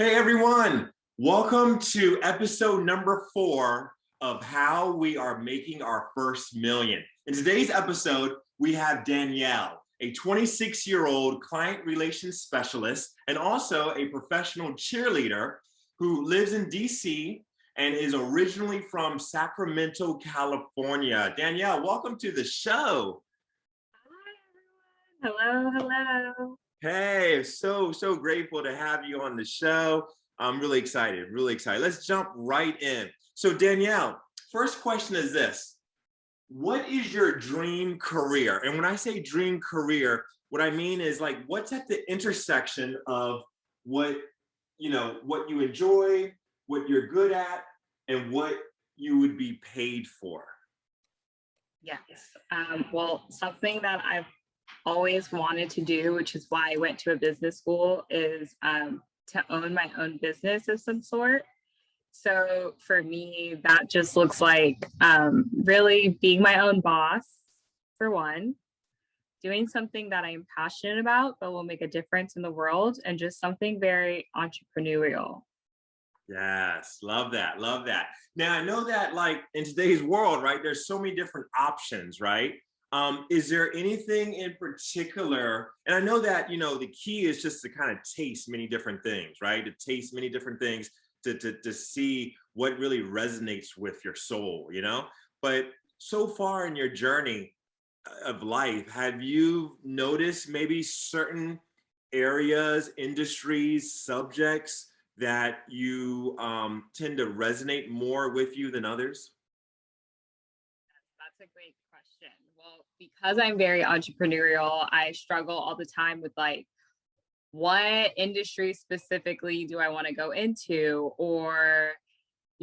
Hey everyone, welcome to episode number 4 of How We Are Making Our First Million. In today's episode, we have Danielle, a 26-year-old client relations specialist and also a professional cheerleader who lives in DC and is originally from Sacramento, California. Danielle, welcome to the show. Hi, everyone. Hello. Hey, so grateful to have you on the show. I'm really excited, really excited. Let's jump right in. So Danielle, first question is this. What is your dream career? And when I say dream career, what I mean is like what's at the intersection of what what you enjoy, what you're good at, and what you would be paid for. Yes. Well, something that I've always wanted to do, which is why I went to a business school, is to own my own business of some sort. So for me, that just looks like really being my own boss, for one, doing something that I'm passionate about but will make a difference in the world, and just something very entrepreneurial. Yes, love that, love that. Now I know that like in today's world, right, there's so many different options, right? Is there anything in particular? And I know that the key is just to kind of taste many different things, right? To taste many different things, to see what really resonates with your soul, But so far in your journey of life, have you noticed maybe certain areas, industries, subjects that you tend to resonate more with you than others? That's a great question. Well, because I'm very entrepreneurial, I struggle all the time with like, what industry specifically do I want to go into? Or,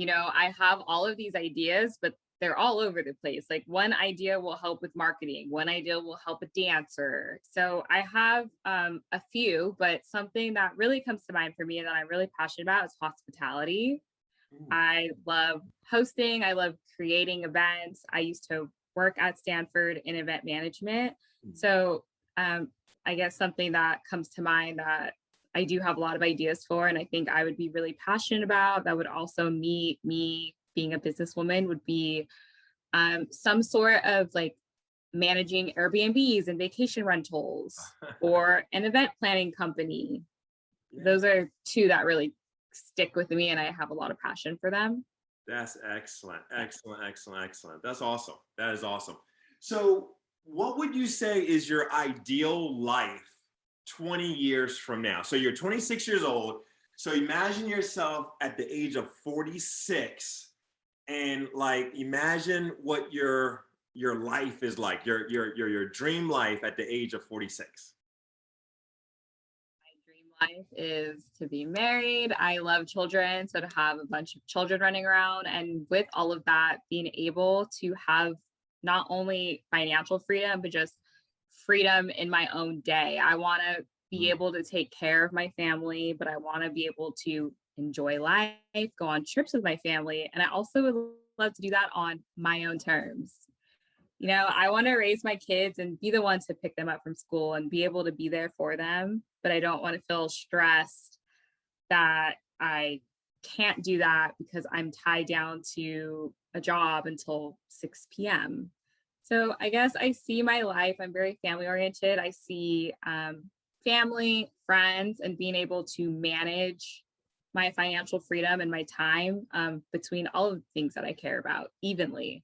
I have all of these ideas, but they're all over the place. Like one idea will help with marketing, one idea will help a dancer. So I have a few, but something that really comes to mind for me and that I'm really passionate about is hospitality. Mm, I love hosting. I love creating events. I used to work at Stanford in event management. mm. So I guess something that comes to mind that I do have a lot of ideas for, and I think I would be really passionate about, that would also meet me being a businesswoman, would be some sort of like managing Airbnbs and vacation rentals or an event planning company. Yeah. Those are two that really stick with me, and I have a lot of passion for them. That's excellent, Yeah. excellent, excellent, excellent. That's awesome. That is awesome. So, what would you say is your ideal life 20 years from now? So, you're 26 years old. So, imagine yourself at the age of 46 and like imagine what your life is like, your dream life at the age of 46. My dream life is to be married. I love children, so to have a bunch of children running around, and with all of that, being able to have not only financial freedom, but just freedom in my own day. I want to be Mm. able to take care of my family, but I want to be able to enjoy life, go on trips with my family, and I also would love to do that on my own terms. I want to raise my kids and be the one to pick them up from school and be able to be there for them, but I don't want to feel stressed that I can't do that because I'm tied down to a job until 6 p.m. So I guess I see my life, I'm very family oriented. I see family, friends, and being able to manage my financial freedom and my time between all of the things that I care about evenly.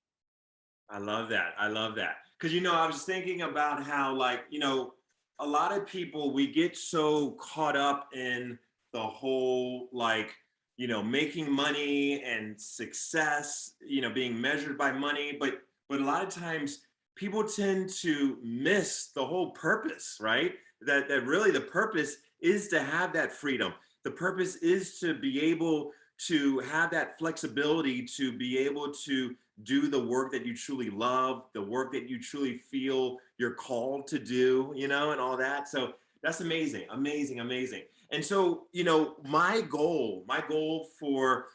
I love that. I love that. Because, I was thinking about how, like, a lot of people, we get so caught up in the whole, like, making money and success, being measured by money. But a lot of times people tend to miss the whole purpose, right? That really the purpose is to have that freedom. The purpose is to be able to have that flexibility, to be able to do the work that you truly love, the work that you truly feel you're called to do, and all that. So that's amazing, amazing, amazing. And so, my goal for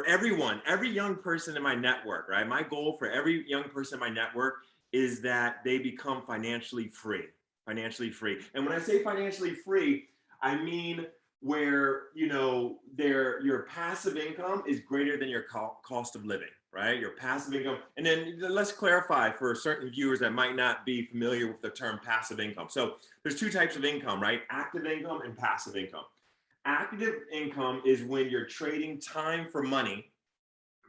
everyone, every young person in my network, right? My goal for every young person in my network is that they become financially free, financially free. And when I say financially free, I mean where passive income is greater than your cost of living, right? Your passive income. And then let's clarify for certain viewers that might not be familiar with the term passive income. So there's two types of income, right? Active income and passive income. Active income is when you're trading time for money,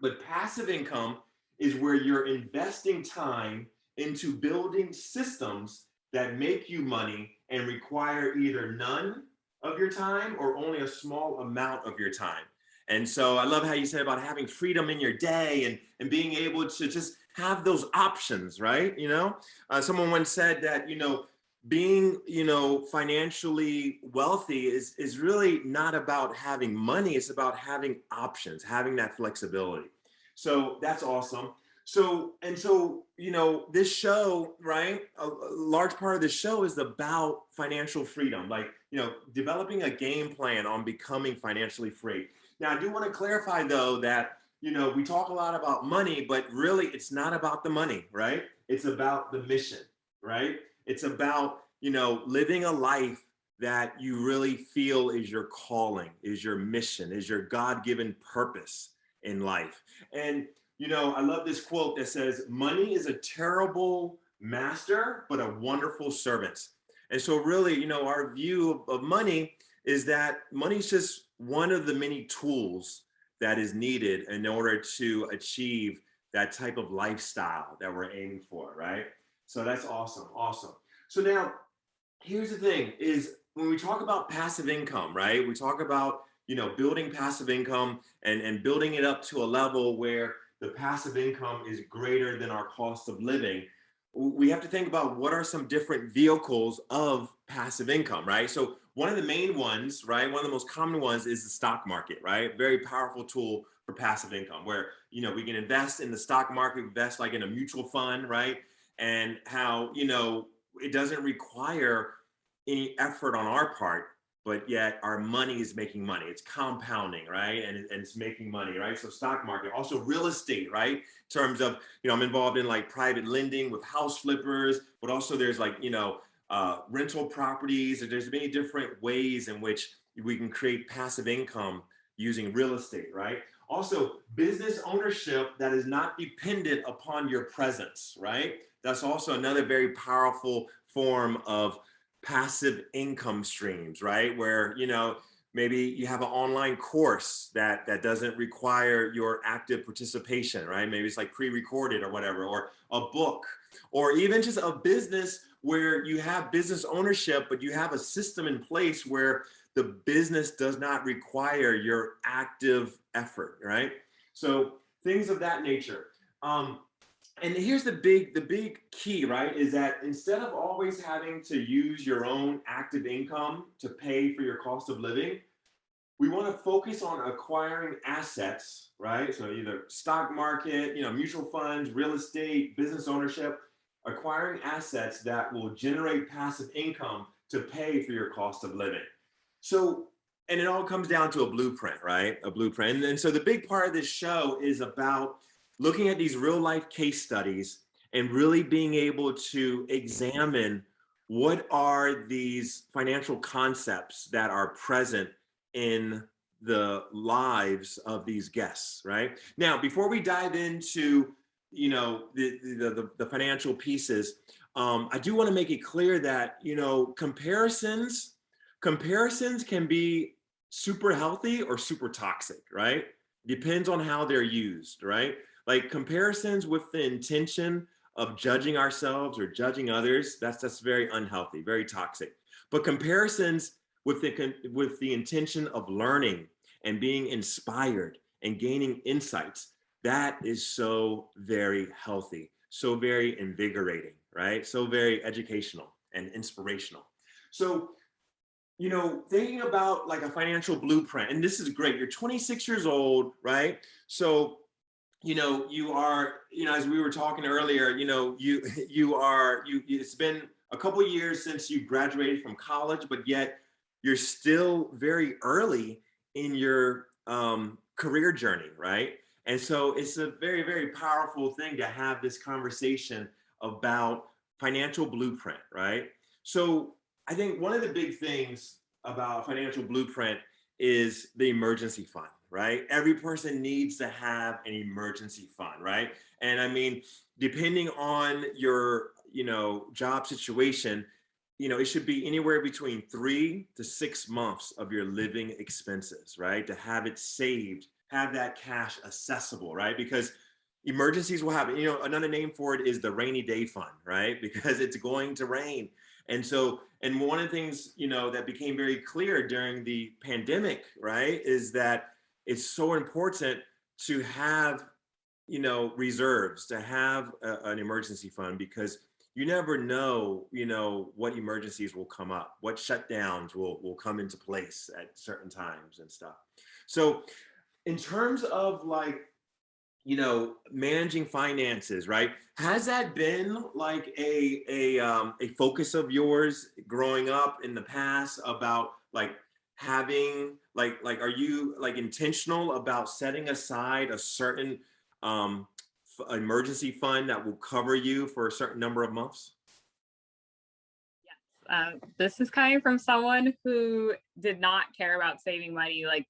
but passive income is where you're investing time into building systems that make you money and require either none of your time or only a small amount of your time. And so I love how you said about having freedom in your day and being able to just have those options, right? Someone once said that, being, financially wealthy is really not about having money. It's about having options, having that flexibility. So that's awesome. So, this show, right? A large part of this show is about financial freedom, like, developing a game plan on becoming financially free. Now, I do want to clarify though that, we talk a lot about money, but really it's not about the money, right? It's about the mission, right? It's about, living a life that you really feel is your calling, is your mission, is your God-given purpose in life. And, I love this quote that says, money is a terrible master, but a wonderful servant. And so really, our view of money is that money is just one of the many tools that is needed in order to achieve that type of lifestyle that we're aiming for, right? So that's awesome, awesome. So now, here's the thing is when we talk about passive income, right? We talk about, building passive income and building it up to a level where the passive income is greater than our cost of living. We have to think about what are some different vehicles of passive income, right? So one of the main ones, right? One of the most common ones is the stock market, right? Very powerful tool for passive income where, we can invest in the stock market, invest like in a mutual fund, right? And how, it doesn't require any effort on our part, but yet our money is making money. It's compounding, right? And it's making money, right? So stock market, also real estate, right? In terms of, I'm involved in like private lending with house flippers, but also there's like, rental properties. There's many different ways in which we can create passive income using real estate, right? Also, business ownership that is not dependent upon your presence, right? That's also another very powerful form of passive income streams, right? Where, maybe you have an online course that doesn't require your active participation, right? Maybe it's like pre-recorded or whatever, or a book, or even just a business where you have business ownership, but you have a system in place where the business does not require your active effort, right? So things of that nature. And here's the big key, right? Is that instead of always having to use your own active income to pay for your cost of living, we want to focus on acquiring assets, right? So either stock market, mutual funds, real estate, business ownership, acquiring assets that will generate passive income to pay for your cost of living. So, and it all comes down to a blueprint, right? A blueprint. And then so the big part of this show is about looking at these real life case studies and really being able to examine what are these financial concepts that are present in the lives of these guests, right? Now, before we dive into, the financial pieces, I do want to make it clear that, comparisons can be super healthy or super toxic, right? Depends on how they're used, right? Like comparisons with the intention of judging ourselves or judging others, that's very unhealthy, very toxic. But comparisons with the intention of learning and being inspired and gaining insights, that is so very healthy, so very invigorating, right? So very educational and inspirational. So, thinking about like a financial blueprint, and this is great. You're 26 years old, right? So, you are, as we were talking earlier, it's been a couple of years since you graduated from college, but yet you're still very early in your career journey, right? And so it's a very, very powerful thing to have this conversation about financial blueprint, right? So I think one of the big things about financial blueprint is the emergency fund, right? Every person needs to have an emergency fund, right? And I mean, depending on your, job situation, it should be anywhere between 3 to 6 months of your living expenses, right? To have it saved, have that cash accessible, right? Because emergencies will happen. Another name for it is the rainy day fund, right? Because it's going to rain. And so, and one of the things, that became very clear during the pandemic, right, is that it's so important to have, reserves, to have an emergency fund, because you never know, what emergencies will come up, what shutdowns will come into place at certain times and stuff. So in terms of like, managing finances, right? Has that been like a focus of yours growing up in the past, about like having are you like intentional about setting aside a certain um emergency fund that will cover you for a certain number of months? This is coming from someone who did not care about saving money like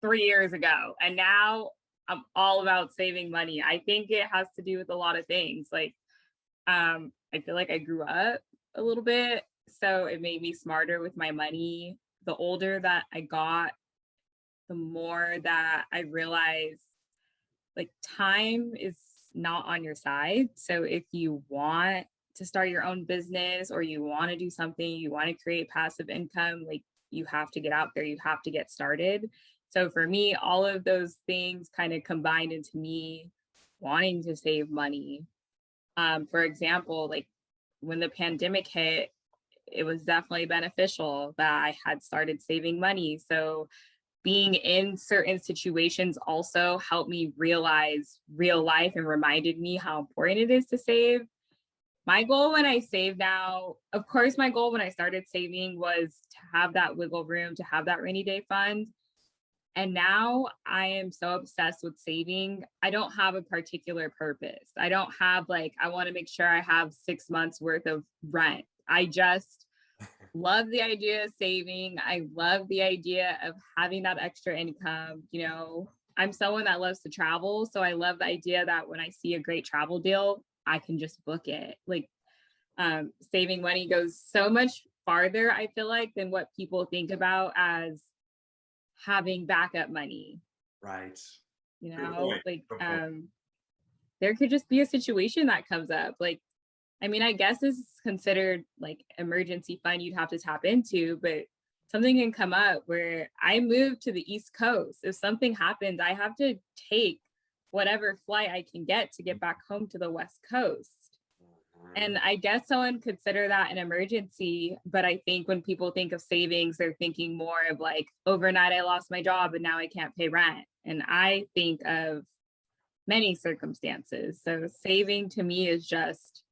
3 years ago. And now I'm all about saving money. I think it has to do with a lot of things. Like, I feel like I grew up a little bit, so it made me smarter with my money. The older that I got, the more that I realized like time is not on your side. So if you want to start your own business or you want to do something, you want to create passive income, like you have to get out there, you have to get started. So for me, all of those things kind of combined into me wanting to save money. For example, like when the pandemic hit, it was definitely beneficial that I had started saving money. So being in certain situations also helped me realize real life and reminded me how important it is to save. My goal when I save now, of course, my goal when I started saving was to have that wiggle room, to have that rainy day fund. And now I am so obsessed with saving. I don't have a particular purpose. I don't have like, I want to make sure I have 6 months worth of rent. I just love the idea of saving. I love the idea of having that extra income. I'm someone that loves to travel. So I love the idea that when I see a great travel deal, I can just book it. Like saving money goes so much farther, I feel like, than what people think about as having backup money. Right. Good point. Like Good point. there could just be a situation that comes up. Like, I mean, I guess this is considered like emergency fund you'd have to tap into, but something can come up where I moved to the East Coast. If something happens, I have to take whatever flight I can get to get back home to the West Coast. And I guess someone consider that an emergency, but I think when people think of savings, they're thinking more of like overnight I lost my job and now I can't pay rent. And I think of many circumstances. So saving to me is just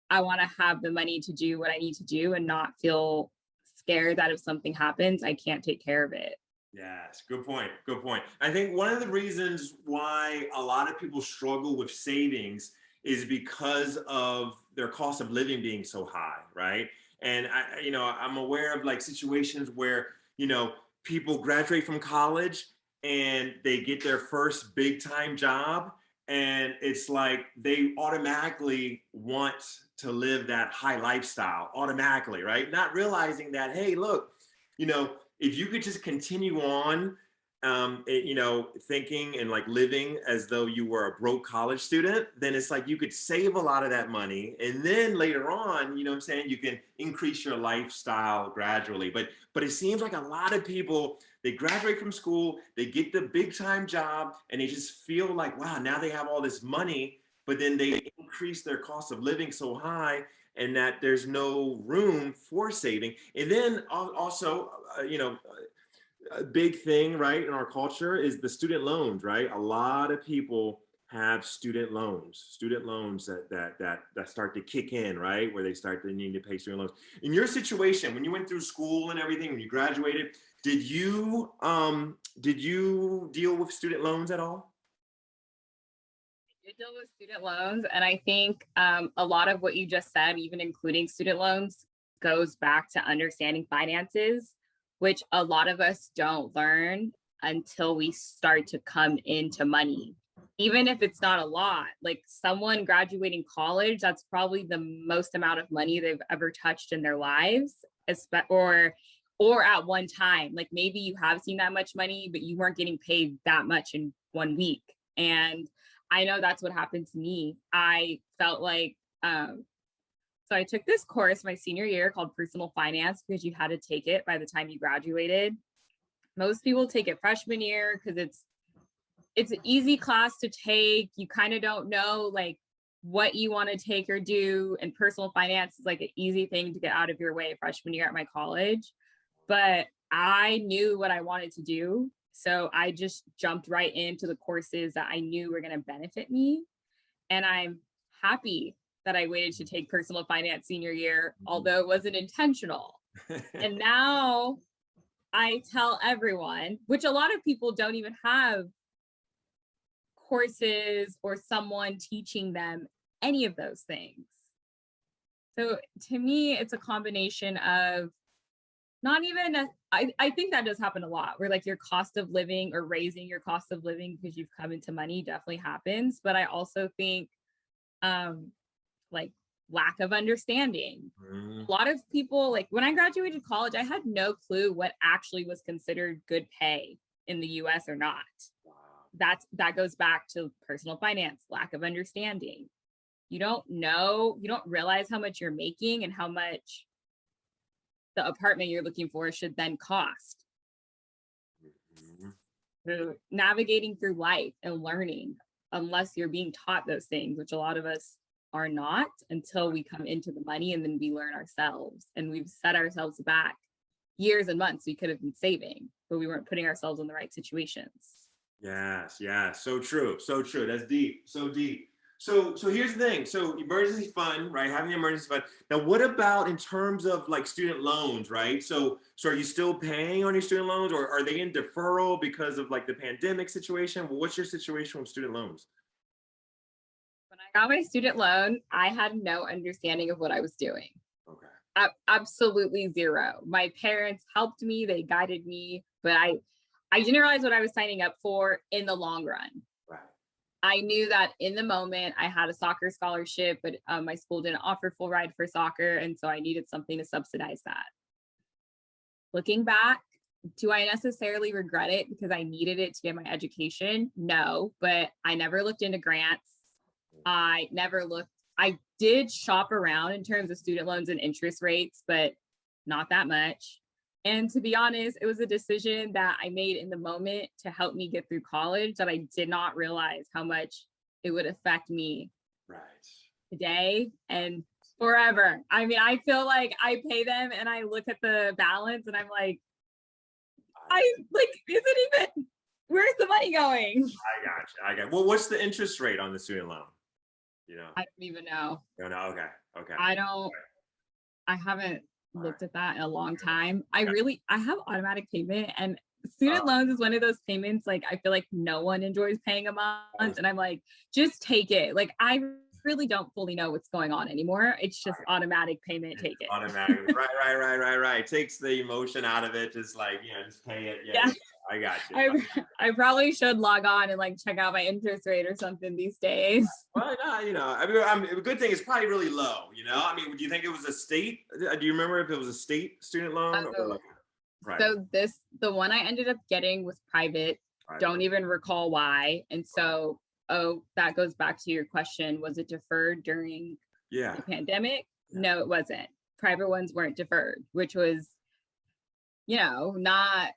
I want to have the money to do what I need to do and not feel scared that if something happens, I can't take care of it. Yes, good point. Good point. I think one of the reasons why a lot of people struggle with savings is because of their cost of living being so high, right? And I'm aware of like situations where, people graduate from college and they get their first big time job, and it's like they automatically want to live that high lifestyle automatically, right? Not realizing that, hey, look, if you could just continue on, thinking and like living as though you were a broke college student, then it's like you could save a lot of that money. And then later on, what I'm saying, you can increase your lifestyle gradually. But it seems like a lot of people, they graduate from school, they get the big time job, and they just feel like, wow, now they have all this money, but then they increase their cost of living so high, and that there's no room for saving. And then also, a big thing, right, in our culture is the student loans, right? A lot of people have student loans that start to kick in, right, where they start to need to pay student loans. In your situation, when you went through school and everything, when you graduated, did you deal with student loans at all? I deal with student loans, and I think a lot of what you just said, even including student loans, goes back to understanding finances, which a lot of us don't learn until we start to come into money. Even if it's not a lot, like someone graduating college, that's probably the most amount of money they've ever touched in their lives, or at one time. Like maybe you have seen that much money, but you weren't getting paid that much in 1 week. And I know that's what happened to me. I felt like so I took this course my senior year called personal finance because you had to take it by the time you graduated. Most people take it freshman year because it's an easy class to take. You kind of don't know like what you want to take or do. And personal finance is like an easy thing to get out of your way freshman year at my college. But I knew what I wanted to do. So I just jumped right into the courses that I knew were going to benefit me. And I'm happy that I waited to take personal finance senior year, although it wasn't intentional. And now I tell everyone, which a lot of people don't even have courses or someone teaching them any of those things. So to me, it's a combination of not even, I think that does happen a lot where like your cost of living or raising your cost of living because you've come into money definitely happens. But I also think like lack of understanding. A lot of people, like when I graduated college, I had no clue what actually was considered good pay in the US or not. That goes back to personal finance, lack of understanding. You don't know, you don't realize how much you're making and how much the apartment you're looking for should then cost. So navigating through life and learning, unless you're being taught those things, which a lot of us are not until we come into the money, and then we learn ourselves, and we've set ourselves back years and months we could have been saving, but we weren't putting ourselves in the right situations. Yes, so true, so true. That's deep, so deep. So here's the thing. So emergency fund, right? Having an emergency fund. Now, what about in terms of like student loans, right? So are you still paying on your student loans, or are they in deferral because of like the pandemic situation? Well, what's your situation with student loans? When I got my student loan, I had no understanding of what I was doing. Okay. Absolutely zero. My parents helped me, they guided me, but I didn't realize what I was signing up for in the long run. Right. I knew that in the moment I had a soccer scholarship, but my school didn't offer full ride for soccer. And so I needed something to subsidize that. Looking back, do I necessarily regret it because I needed it to get my education? No, but I never looked into grants. I did shop around in terms of student loans and interest rates, but not that much. And to be honest, it was a decision that I made in the moment to help me get through college that I did not realize how much it would affect me today and forever. I mean, I feel like I pay them and I look at the balance and I'm like, is it even, where's the money going? I got you. Well, what's the interest rate on the student loan? You know? I don't even know. No, okay. I haven't looked at that in a long time. I have automatic payment, and student loans is one of those payments like I feel like no one enjoys paying a month, and I'm like, just take it. Like I really don't fully know what's going on anymore. It's just automatic payment, take it. Automatic. Right. Takes the emotion out of it. Just like, just pay it. Yeah. I got you. I probably should log on and like check out my interest rate or something these days. Well, I mean, a good thing is probably really low. I mean, do you think it was a state? Do you remember if it was a state student loan or like private? So the one I ended up getting was private. Don't even recall why. And so, that goes back to your question. Was it deferred during the pandemic? Yeah. No, it wasn't. Private ones weren't deferred, which was, not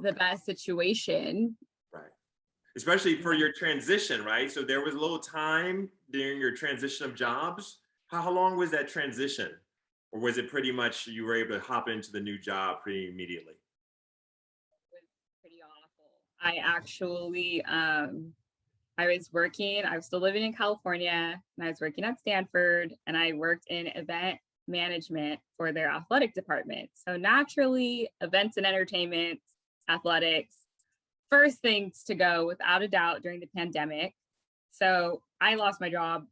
the best situation. Right. Especially for your transition, right? So there was a little time during your transition of jobs. How long was that transition? Or was it pretty much you were able to hop into the new job pretty immediately? It was pretty awful. I actually, I was still living in California, and I was working at Stanford, and I worked in event management for their athletic department. So naturally, events and entertainment, athletics, first things to go without a doubt during the pandemic. So I lost my job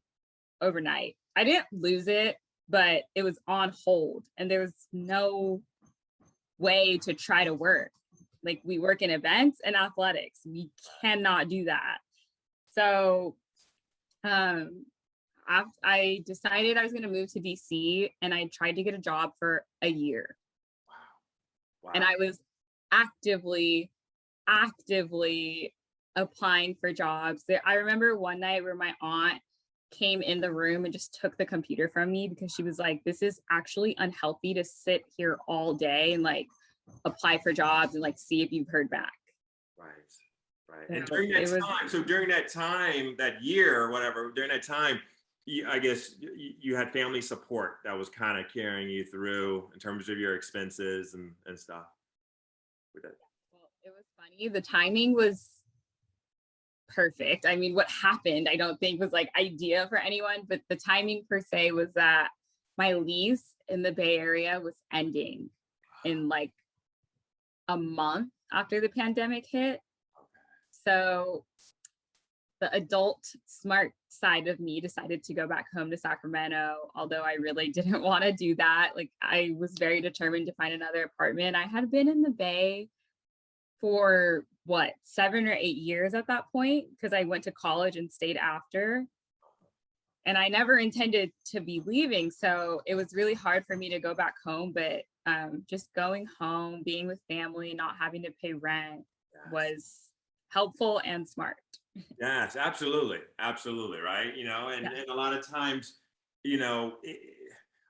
overnight. I didn't lose it, but it was on hold, and there was no way to try to work. Like we work in events and athletics. We cannot do that. So I decided I was going to move to DC, and I tried to get a job for a year. Wow. And I was actively applying for jobs. I remember one night where my aunt came in the room and just took the computer from me because she was like, this is actually unhealthy to sit here all day and like apply for jobs and like see if you've heard back. Right. So And during that time, that year or whatever, during that time, I guess you had family support that was kind of carrying you through in terms of your expenses and stuff. Well, it was funny. The timing was perfect. I mean, what happened, I don't think was like idea for anyone, but the timing per se was that my lease in the Bay Area was ending in like a month after the pandemic hit. So the adult smart side of me decided to go back home to Sacramento, although I really didn't want to do that. Like I was very determined to find another apartment. I had been in the Bay for 7 or 8 years at that point, because I went to college and stayed after. And I never intended to be leaving. So it was really hard for me to go back home, but just going home, being with family, not having to pay rent was helpful and smart. Yes, absolutely. Absolutely. Right. And a lot of times, a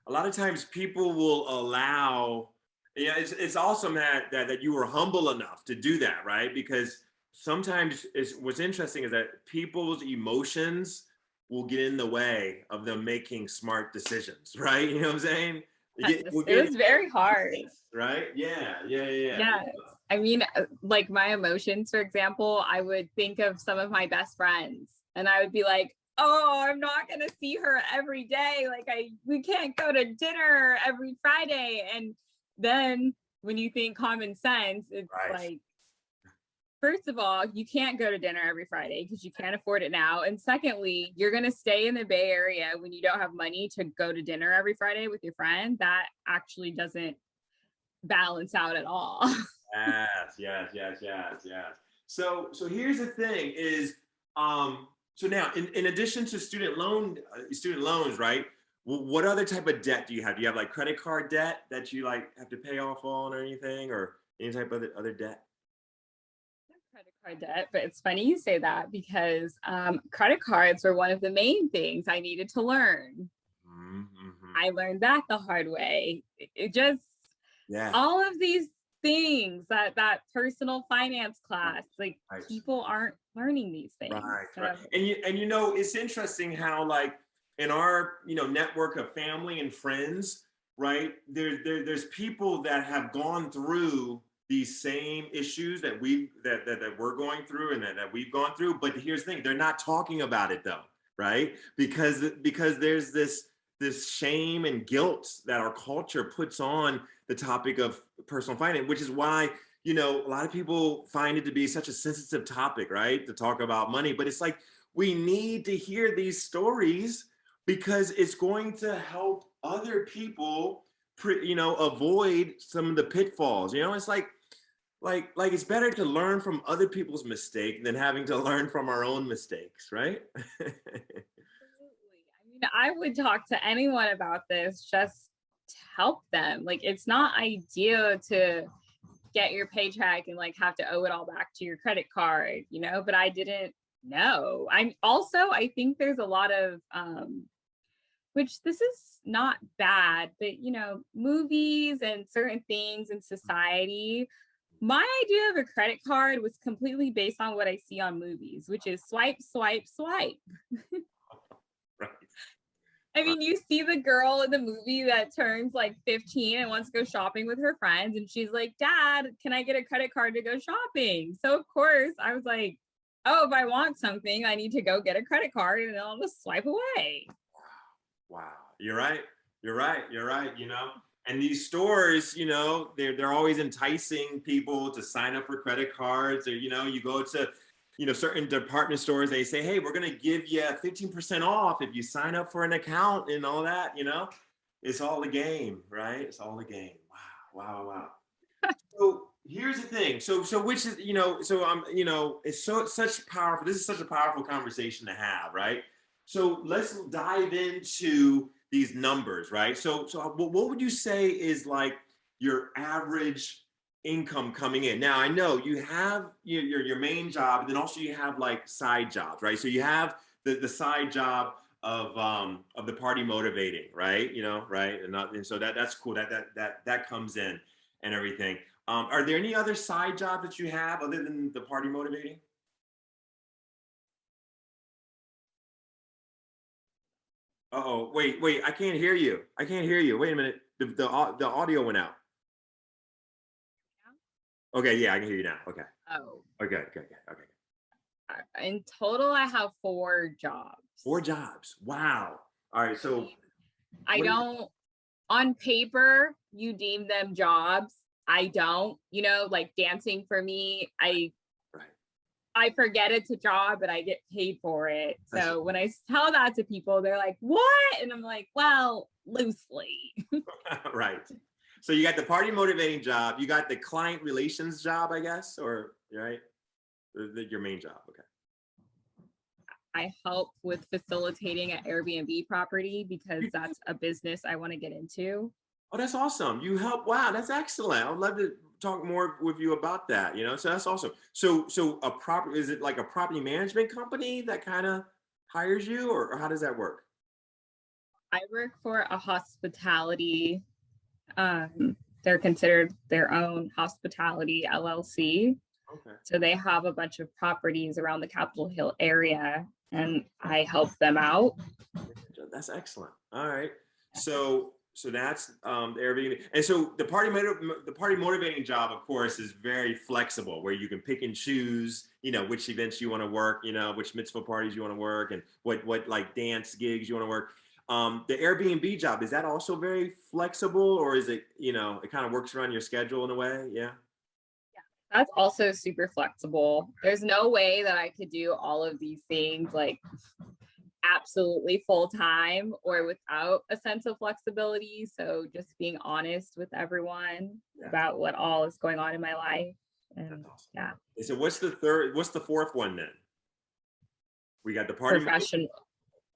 lot of times people will allow, it's awesome that you were humble enough to do that. Right. Because sometimes what's interesting is that people's emotions will get in the way of them making smart decisions. Right. You know what I'm saying? It was very hard. Right. Yeah. I mean, like my emotions, for example, I would think of some of my best friends and I would be like, oh, I'm not going to see her every day. Like we can't go to dinner every Friday. And then when you think common sense, it's like, first of all, you can't go to dinner every Friday because you can't afford it now. And secondly, you're going to stay in the Bay Area when you don't have money to go to dinner every Friday with your friend. That actually doesn't balance out at all. Yes. So here's the thing is, so now in addition to student loans, right? What other type of debt do you have? Do you have like credit card debt that you like have to pay off on or anything, or any type of other debt? Credit card debt, but it's funny you say that because credit cards were one of the main things I needed to learn. Mm-hmm. I learned that the hard way. It just all of these things that personal finance class, like people aren't learning these things. Right. And it's interesting how like in our network of family and friends, right? There's people that have gone through these same issues that we're going through and that we've gone through. But here's the thing, they're not talking about it though, right? Because there's this shame and guilt that our culture puts on the topic of personal finance, which is why, a lot of people find it to be such a sensitive topic, right? To talk about money, but it's like, we need to hear these stories because it's going to help other people, avoid some of the pitfalls. It's like it's better to learn from other people's mistake than having to learn from our own mistakes, right? I would talk to anyone about this just to help them. Like, it's not ideal to get your paycheck and like have to owe it all back to your credit card, but I didn't know. I think there's a lot of, which this is not bad, but movies and certain things in society, my idea of a credit card was completely based on what I see on movies, which is swipe, swipe, swipe. Right. I mean, you see the girl in the movie that turns like 15 and wants to go shopping with her friends. And she's like, Dad, can I get a credit card to go shopping? So of course I was like, oh, if I want something, I need to go get a credit card and then I'll just swipe away. Wow. You're right. And these stores, they're always enticing people to sign up for credit cards, or, you go to, certain department stores, they say, hey, we're going to give you 15% off if you sign up for an account and all that, it's all a game, right? It's all a game. Wow. So here's the thing. So which is, so I'm, it's such powerful. This is such a powerful conversation to have, right? So let's dive into these numbers, right? So what would you say is like your average income coming in? Now I know you have your main job, and then also you have like side jobs, right? So you have the side job of the party motivating, right? Right? And so that's cool. That comes in and everything. Are there any other side jobs that you have other than the party motivating? Uh-oh, wait, I can't hear you. I can't hear you. Wait a minute. The audio went out. Okay, yeah, I can hear you now. Okay. Oh, Okay, okay, okay, okay. in total, I have 4 jobs. 4 jobs. Wow. All right, so I what is don't, on paper, you deem them jobs. I don't, like dancing for me, right? I forget it's a job, but I get paid for it. That's So when I tell that to people, they're like, "What?" And I'm like, "Well, loosely." right. So you got the party motivating job, you got the client relations job, I guess, or right? Your main job. Okay. I help with facilitating an Airbnb property because You that's a business I want to get into. Oh, that's awesome. You help. Wow, that's excellent. I'd love to talk more with you about that, So that's awesome. So a property, is it like a property management company that kind of hires you, or how does that work? I work for a hospitality, they're considered their own hospitality LLC. Okay. So they have a bunch of properties around the Capitol Hill area and I help them out. That's excellent. All right. So that's the Airbnb. And so the party motivating job, of course, is very flexible, where you can pick and choose, which events you want to work, which mitzvah parties you want to work, and what like dance gigs you want to work. The Airbnb job, is that also very flexible, or is it, it kind of works around your schedule in a way? Yeah. That's also super flexible. There's no way that I could do all of these things like absolutely full time or without a sense of flexibility. So just being honest with everyone Yeah. about what all is going on in my life. And That's awesome. yeah, So what's the fourth one then? We got the party. professional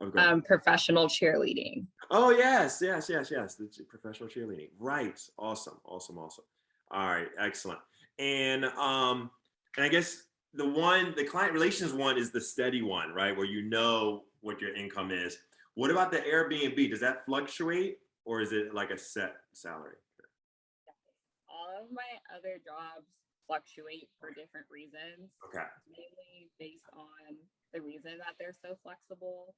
Oh, go ahead. professional cheerleading. Oh yes. The professional cheerleading. Right. Awesome. Awesome. Awesome. All right. Excellent. And I guess the client relations one is the steady one, right? Where you know what your income is. What about the Airbnb? Does that fluctuate, or is it like a set salary? All of my other jobs fluctuate for different reasons, Okay. mainly based on the reason that they're so flexible.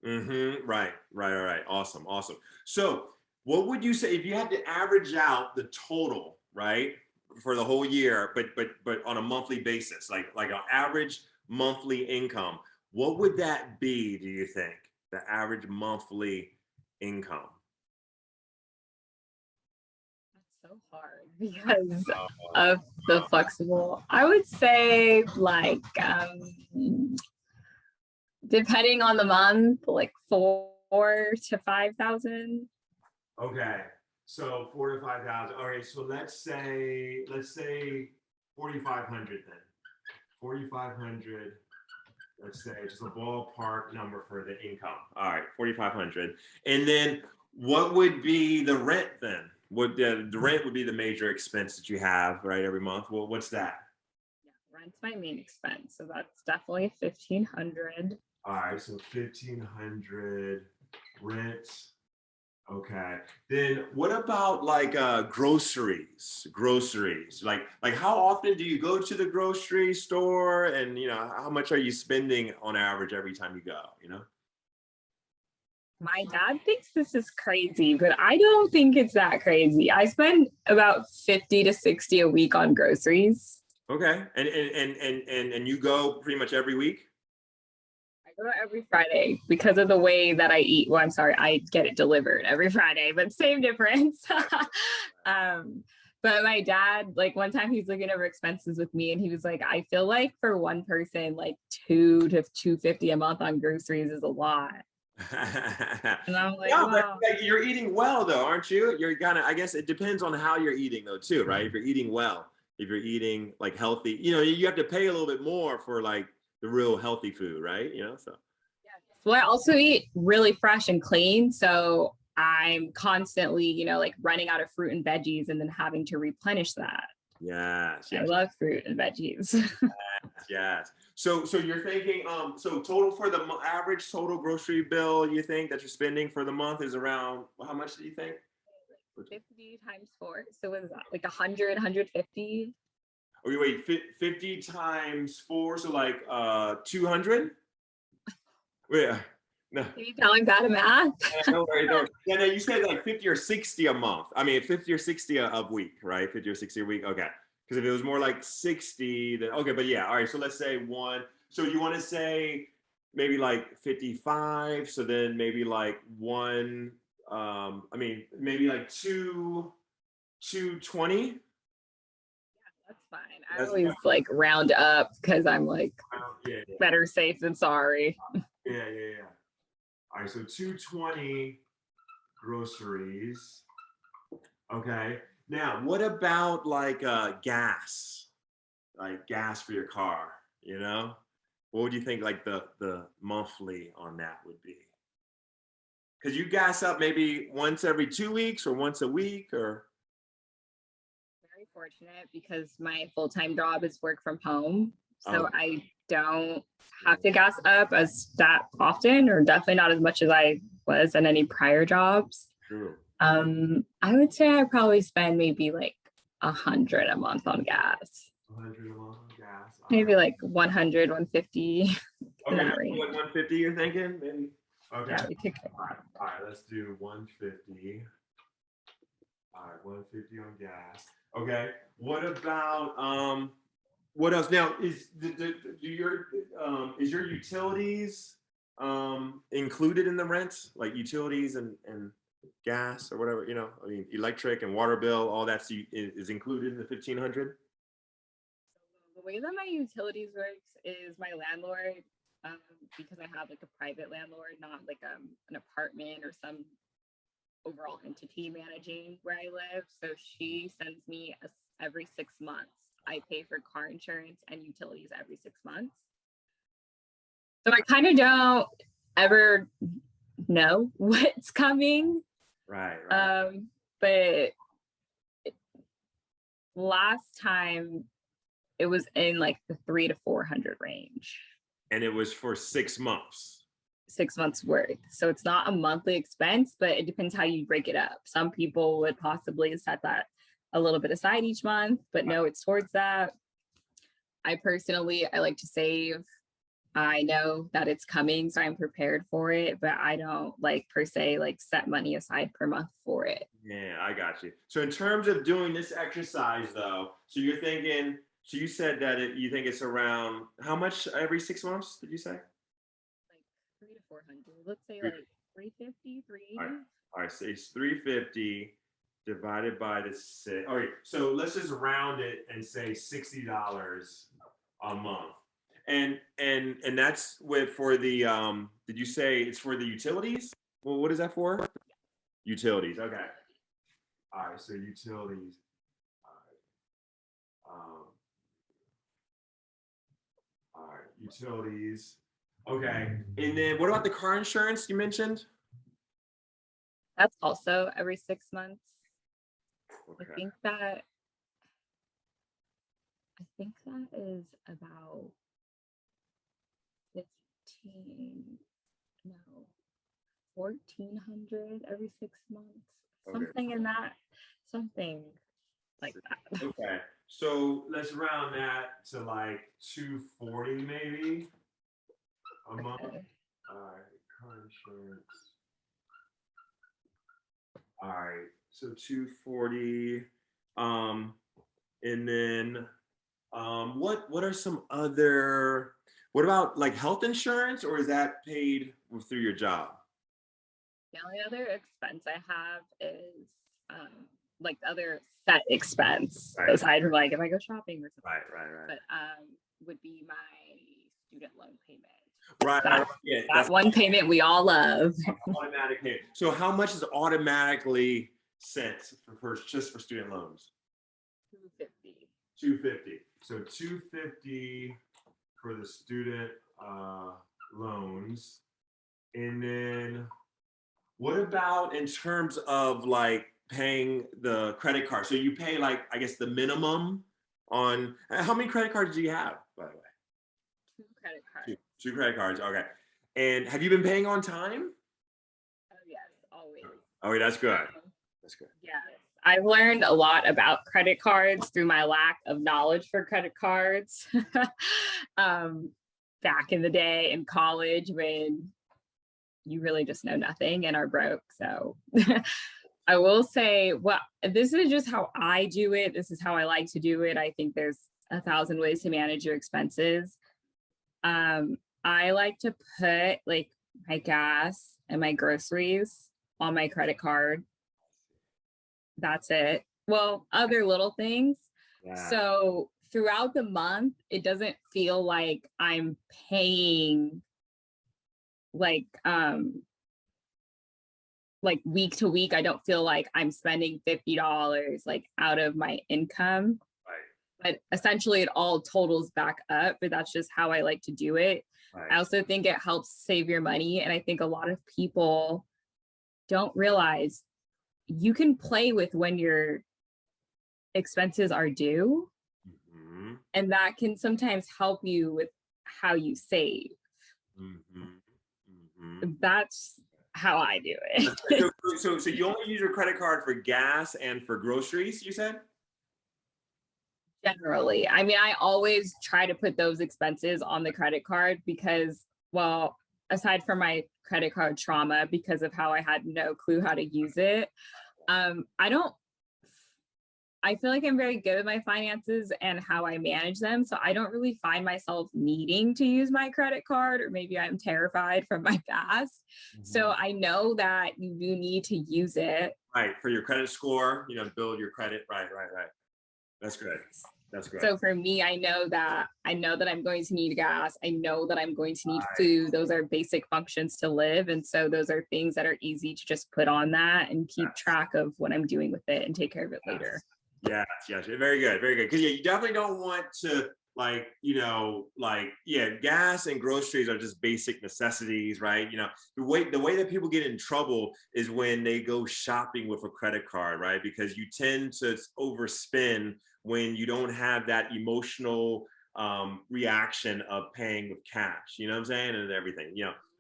Mm-hmm. Right. Awesome. Awesome. So, what would you say if you had to average out the total, right, for the whole year, but on a monthly basis, like an average monthly income? What would that be? Do you think the average monthly income? That's so hard because of the flexible. I would say like depending on the month, like 4 to 5 thousand. Okay. So 4 to 5 thousand. All right. So let's say 4,500 then. 4,500. Let's say just a ballpark number for the income. All right, 4,500. And then what would be the rent then? Would the rent would be the major expense that you have, right, every month? Well, what's that? Yeah, rent's my main expense, so that's definitely 1,500. All right, so 1,500 rent. Okay. Then what about like groceries? Groceries. Like how often do you go to the grocery store, and how much are you spending on average every time you go, My dad thinks this is crazy, but I don't think it's that crazy. I spend about 50 to 60 a week on groceries. Okay. And you go pretty much every week? I go every Friday because of the way that I eat. Well, I'm sorry, I get it delivered every Friday, but same difference. um, but my dad, like one time he's looking over expenses with me and he was like, I feel like for one person, like 2 to 250 a month on groceries is a lot. And I'm like, No, but wow. like, you're eating well though, aren't you? You're kind of, I guess it depends on how you're eating though too, right? If you're eating well, if you're eating like healthy, you have to pay a little bit more for like the real healthy food, right? So. Well, I also eat really fresh and clean. So I'm constantly, like running out of fruit and veggies and then having to replenish that. Yes, I yes, love fruit and veggies. yes. So you're thinking, so total for the average total grocery bill you think that you're spending for the month is around how much do you think? 50 times 4. So what is that? Like 100, 150? Oh, wait, 50 times 4, so like 200? Yeah. No. Can you tell I'm bad at math? No worries, no worries. Yeah, no, you said like 50 or 60 a month. I mean, 50 or 60 a week, right? 50 or 60 a week. Okay. Because if it was more like 60, then okay, but yeah, all right. So let's say one. So you want to say maybe like 55. So then maybe like one, I mean, maybe like 220. That's fine. I That's always like round up because I'm like yeah, better safe than sorry. yeah. All right, so 220 groceries. Okay. Now, what about like gas? Like gas for your car, you know? What would you think like the monthly on that would be? Because you gas up maybe once every 2 weeks or once a week or Very fortunate because my full-time job is work from home. So oh, I don't have to gas up as that often, or definitely not as much as I was in any prior jobs. true. I would say I probably spend maybe like 100 a month on gas. 100 a month gas. All Maybe right. like 100, 150 in Okay, that range. like 150 you're thinking? Maybe. Okay. Yeah, we could. All right, let's do 150. All right, 150 on gas. Okay. What else? Now is your utilities included in the rent? Like utilities and gas or whatever, I mean electric and water bill, all that's is included in the 1,500? The way that my utilities works is my landlord, because I have like a private landlord, not like an apartment or some overall entity managing where I live. So she sends me every 6 months. I pay for car insurance and utilities every 6 months. So I kind of don't ever know what's coming. Right. But last time it was in like the 300 to 400 range. And it was for 6 months. 6 months worth. So it's not a monthly expense, but it depends how you break it up. Some people would possibly set that a little bit aside each month, but no, it's towards that. I like to save. I know that it's coming, so I'm prepared for it, but I don't like per se like set money aside per month for it. Yeah, I got you. So in terms of doing this exercise though, so you're thinking, so you said that you think it's around how much every 6 months, did you say? Like 300 to 400. Let's say Three- like 350, All right, 380. all right, so it's 350 divided by the six. All right, so let's just round it and say $60 a month. And that's for the did you say it's for the utilities? Well, what is that for? Utilities, okay. All right, so utilities. Um, all right, utilities. Okay, and then what about the car insurance you mentioned? That's also every 6 months. Okay. I think that is about 15, no, 1,400 every 6 months. Okay. Something like that. Okay. So let's round that to like 240 maybe a month. Okay. All right, car insurance. All right, so 240. And then what are some other, what about like health insurance, or is that paid through your job? The only other expense I have is like other set expense Right. aside from like if I go shopping or something. Right. But would be my student loan payment. Right. That, Yeah, that that's one payment we all love. automatic payment. So how much is automatically sent just for student loans? 250. 250. So 250 for the student loans. And then what about in terms of like paying the credit card? So you pay like, I guess the minimum on, how many credit cards do you have, by the way? 2 credit cards. Two credit cards. Okay. And have you been paying on time? Oh yes, always. Oh, yeah, that's good. That's good. Yes. I've learned a lot about credit cards through my lack of knowledge for credit cards. Back in the day in college when you really just know nothing and are broke. So I will say, well, this is just how I do it. This is how I like to do it. I think there's 1,000 ways to manage your expenses. I like to put like my gas and my groceries on my credit card. That's it. Well, other little things. Yeah. So throughout the month, it doesn't feel like I'm paying like week to week. I don't feel like I'm spending $50 like out of my income. Right. But essentially it all totals back up, but that's just how I like to do it. Right. I also think it helps save your money. And I think a lot of people don't realize you can play with when your expenses are due. Mm-hmm. And that can sometimes help you with how you save. Mm-hmm. Mm-hmm. That's how I do it. So you only use your credit card for gas and for groceries, you said? Generally, I mean, I always try to put those expenses on the credit card because, well, aside from my credit card trauma, because of how I had no clue how to use it, I feel like I'm very good at my finances and how I manage them. So I don't really find myself needing to use my credit card, or maybe I'm terrified from my past. Mm-hmm. So I know that you do need to use it. Right, for your credit score, build your credit. Right. That's good. That's great. So for me, I know that I'm going to need gas. I know that I'm going to need food. Those are basic functions to live. And so those are things that are easy to just put on that and keep track of what I'm doing with it and take care of it later. Yes. Very good. Because you definitely don't want to gas and groceries are just basic necessities, right? The way that people get in trouble is when they go shopping with a credit card, right? Because you tend to overspend when you don't have that emotional reaction of paying with cash, you know what I'm saying? And everything,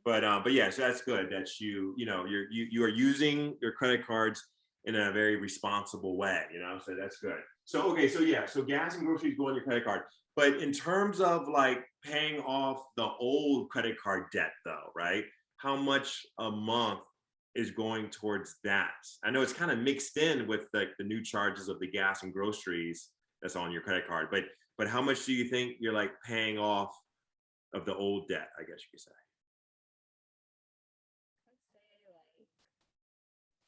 but yeah, so that's good that you are using your credit cards in a very responsible way, so that's good. So, okay, so gas and groceries go on your credit card. But in terms of like paying off the old credit card debt though, right? How much a month is going towards that? I know it's kind of mixed in with like the new charges of the gas and groceries that's on your credit card, but how much do you think you're like paying off of the old debt, I guess you could say? I'd say like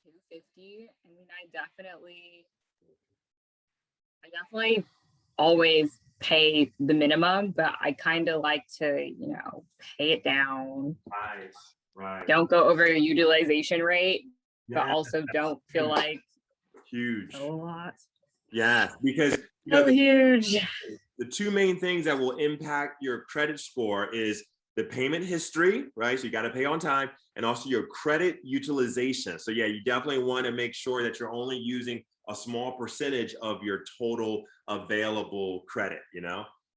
250. I mean, I definitely always pay the minimum, but I kind of like to, pay it down. Right. Don't go over your utilization rate, Yeah, but also don't feel like huge. a lot. Yeah, because huge. The two main things that will impact your credit score is the payment history, right? So you got to pay on time, and also your credit utilization. So yeah, you definitely want to make sure that you're only using a small percentage of your total available credit,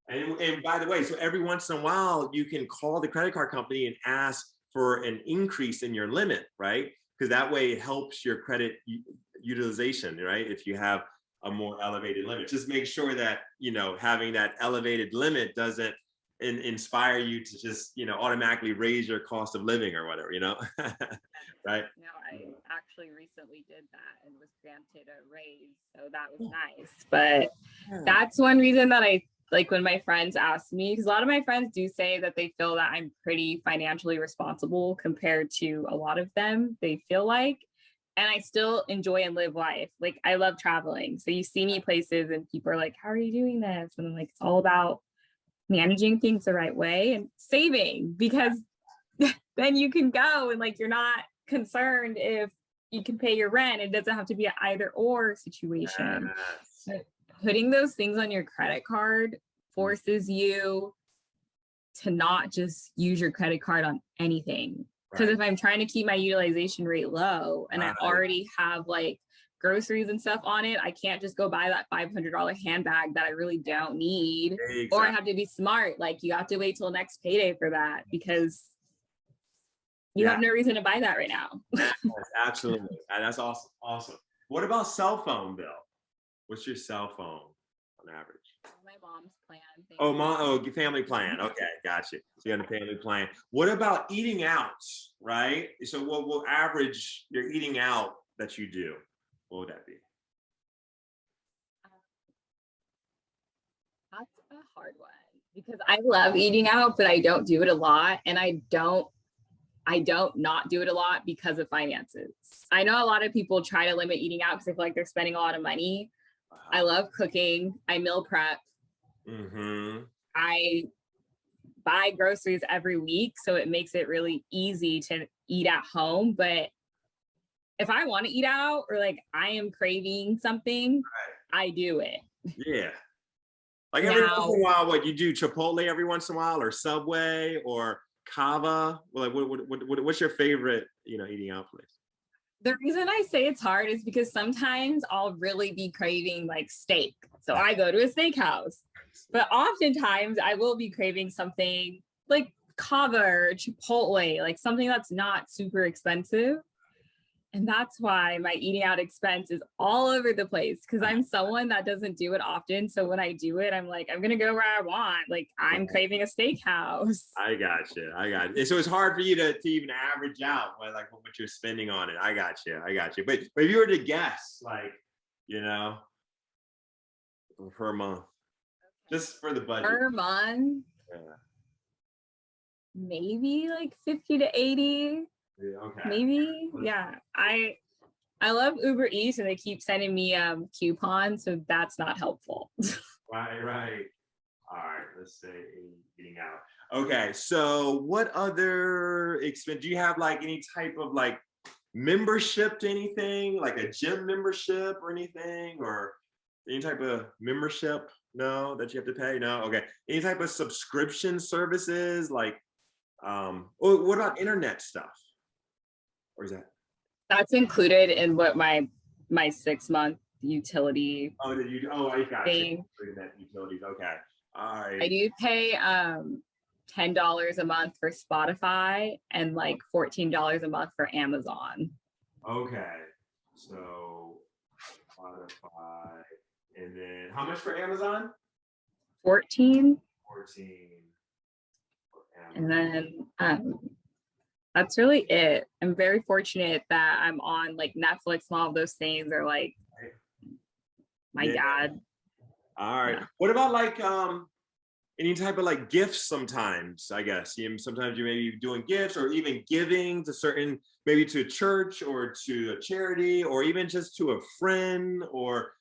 And by the way, so every once in a while, you can call the credit card company and ask for an increase in your limit, right? Because that way it helps your credit utilization, right? If you have a more elevated limit, just make sure that, having that elevated limit doesn't inspire you to just, automatically raise your cost of living or whatever, right? No, I actually recently did that and was granted a raise, so that was nice. But that's one reason that I like when my friends ask me, because a lot of my friends do say that they feel that I'm pretty financially responsible compared to a lot of them, they feel like, and I still enjoy and live life. Like I love traveling. So you see me places and people are like, how are you doing this? And I'm like, it's all about managing things the right way and saving, because then you can go and like you're not concerned if you can pay your rent. It doesn't have to be an either or situation. Yes. But putting those things on your credit card forces you to not just use your credit card on anything. Because Right. if I'm trying to keep my utilization rate low and I Right. already have like groceries and stuff on it, I can't just go buy that $500 handbag that I really don't need. Or I Exactly. have to be smart. Like you have to wait till next payday for that because you Yeah. have no reason to buy that right now. Yes, absolutely. That's awesome. Awesome. What about cell phone bill? What's your cell phone on average? My mom's plan. Oh, family plan. Okay, gotcha. So you got a family plan. What about eating out, right? So what will average your eating out that you do? What would that be? That's a hard one because I love eating out, but I don't do it a lot. And I don't not do it a lot because of finances. I know a lot of people try to limit eating out because they feel like they're spending a lot of money. I love cooking. I meal prep. Mm-hmm. I buy groceries every week, so it makes it really easy to eat at home. But if I want to eat out or like I am craving something, I do it. Yeah. Like every once Now, in a while, what you do, Chipotle every once in a while, or Subway, or Kava. Like, what's your favorite, eating out place? the reason I say it's hard is because sometimes I'll really be craving like steak. So I go to a steakhouse. But oftentimes I will be craving something like Kava or Chipotle, like something that's not super expensive. And that's why my eating out expense is all over the place because I'm someone that doesn't do it often. So when I do it, I'm like, I'm going to go where I want. Like I'm craving a steakhouse. I got you. I got you. So it's hard for you to even average out what you're spending on it. I got you. I got you. But if you were to guess, like, you know, per month, just for the budget. Per month, Yeah. maybe like 50 to 80. Yeah, okay. Maybe. Yeah. I love Uber Eats and they keep sending me coupons, so that's not helpful. Right. All right, let's say eating out. Okay, so what other expense do you have, like any type of like membership to anything, like a gym membership or anything, or any type of membership? No, that you have to pay? No, okay. Any type of subscription services, like or what about internet stuff? Or is that That's included in what my 6 month utility I got you. thing. Internet utilities, okay. All I right. do pay $10 a month for Spotify and like $14 a month for Amazon. Okay. So Spotify. And then how much for Amazon? 14. 14 for And Amazon. then that's really it. I'm very fortunate that I'm on like Netflix and all of those things are like my Yeah. dad. All right. Yeah. What about like any type of like gifts sometimes, I guess. Sometimes you may be doing gifts or even giving to certain, maybe to a church or to a charity or even just to a friend or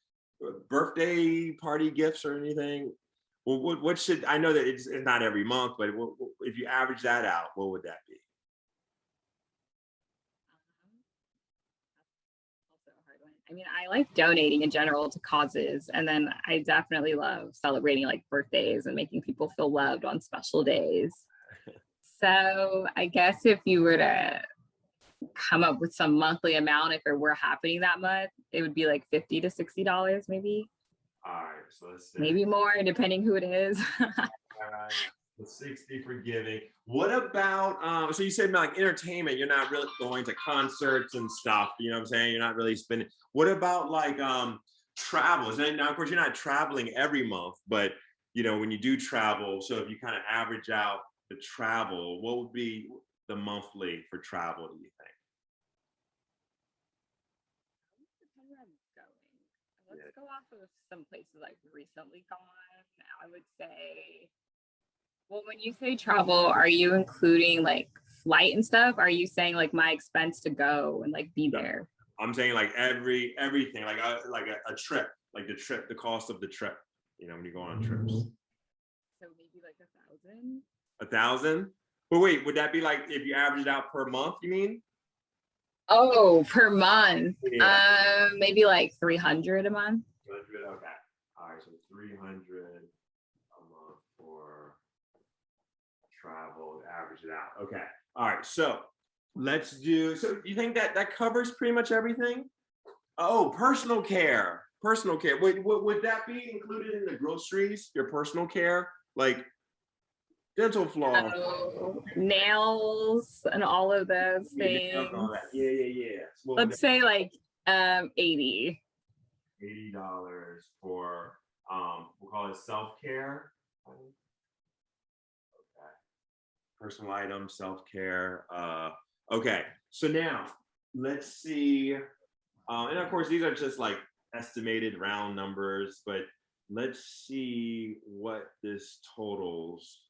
birthday party gifts or anything. Well, what should, I know that it's not every month, but if you average that out, what would that be? Also a hard one. I mean, I like donating in general to causes, and then I definitely love celebrating like birthdays and making people feel loved on special days. So I guess if you were to come up with some monthly amount, if it were happening that much, it would be like $50 to $60, maybe. All right, so let's say Maybe more, depending who it is. the 60 for giving. What about so you said about like entertainment, you're not really going to concerts and stuff, you know what I'm saying? You're not really spending. What about like travels? And now of course you're not traveling every month, but when you do travel, so if you kind of average out the travel, what would be the monthly for travel, do you think? Depends where I'm going. Let's go off of some places I've recently gone. I would say, well, when you say travel, are you including like flight and stuff? Are you saying like my expense to go and like be there? I'm saying like everything, like a trip, like the cost of the trip, when you go on trips. so maybe like 1,000. 1,000? But wait, would that be like if you average it out per month, you mean? Oh, per month. Yeah. Maybe like 300 a month. 300, okay. All right, so 300 a month for travel, average it out. Okay. All right, so let's do, so you think that that covers pretty much everything? Oh, personal care. Personal care. Would that be included in the groceries, your personal care? Like dental floss, Oh, nails and all of those nails, things. all that. Yeah, yeah, yeah. So what would Let's say like 80. $80 for we'll call it self-care. Okay. Personal items, self-care. Okay, so now let's see. And of course, these are just like estimated round numbers, but let's see what this totals.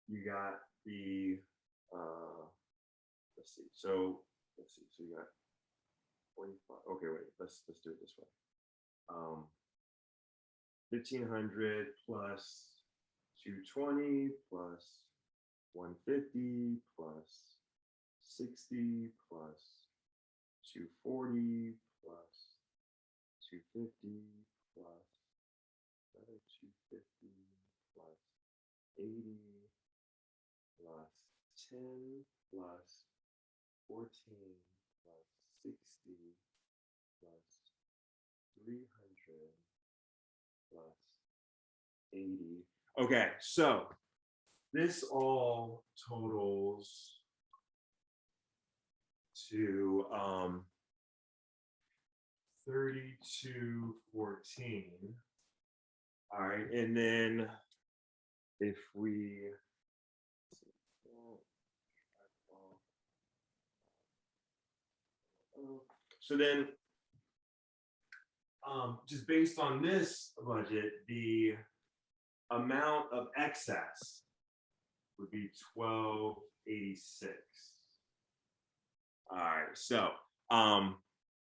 You got the let's see. So let's see. So you got 45. Okay, wait. Let's do it this way. 1,500 plus 220 plus 150 plus 60 plus 240 plus 250 plus another 250 plus 80 plus 10 plus 14 plus 60 plus 300 plus 80. Okay, so this all totals to 3214. All right, and then if we so then just based on this budget, the amount of excess would be 1286. All right, so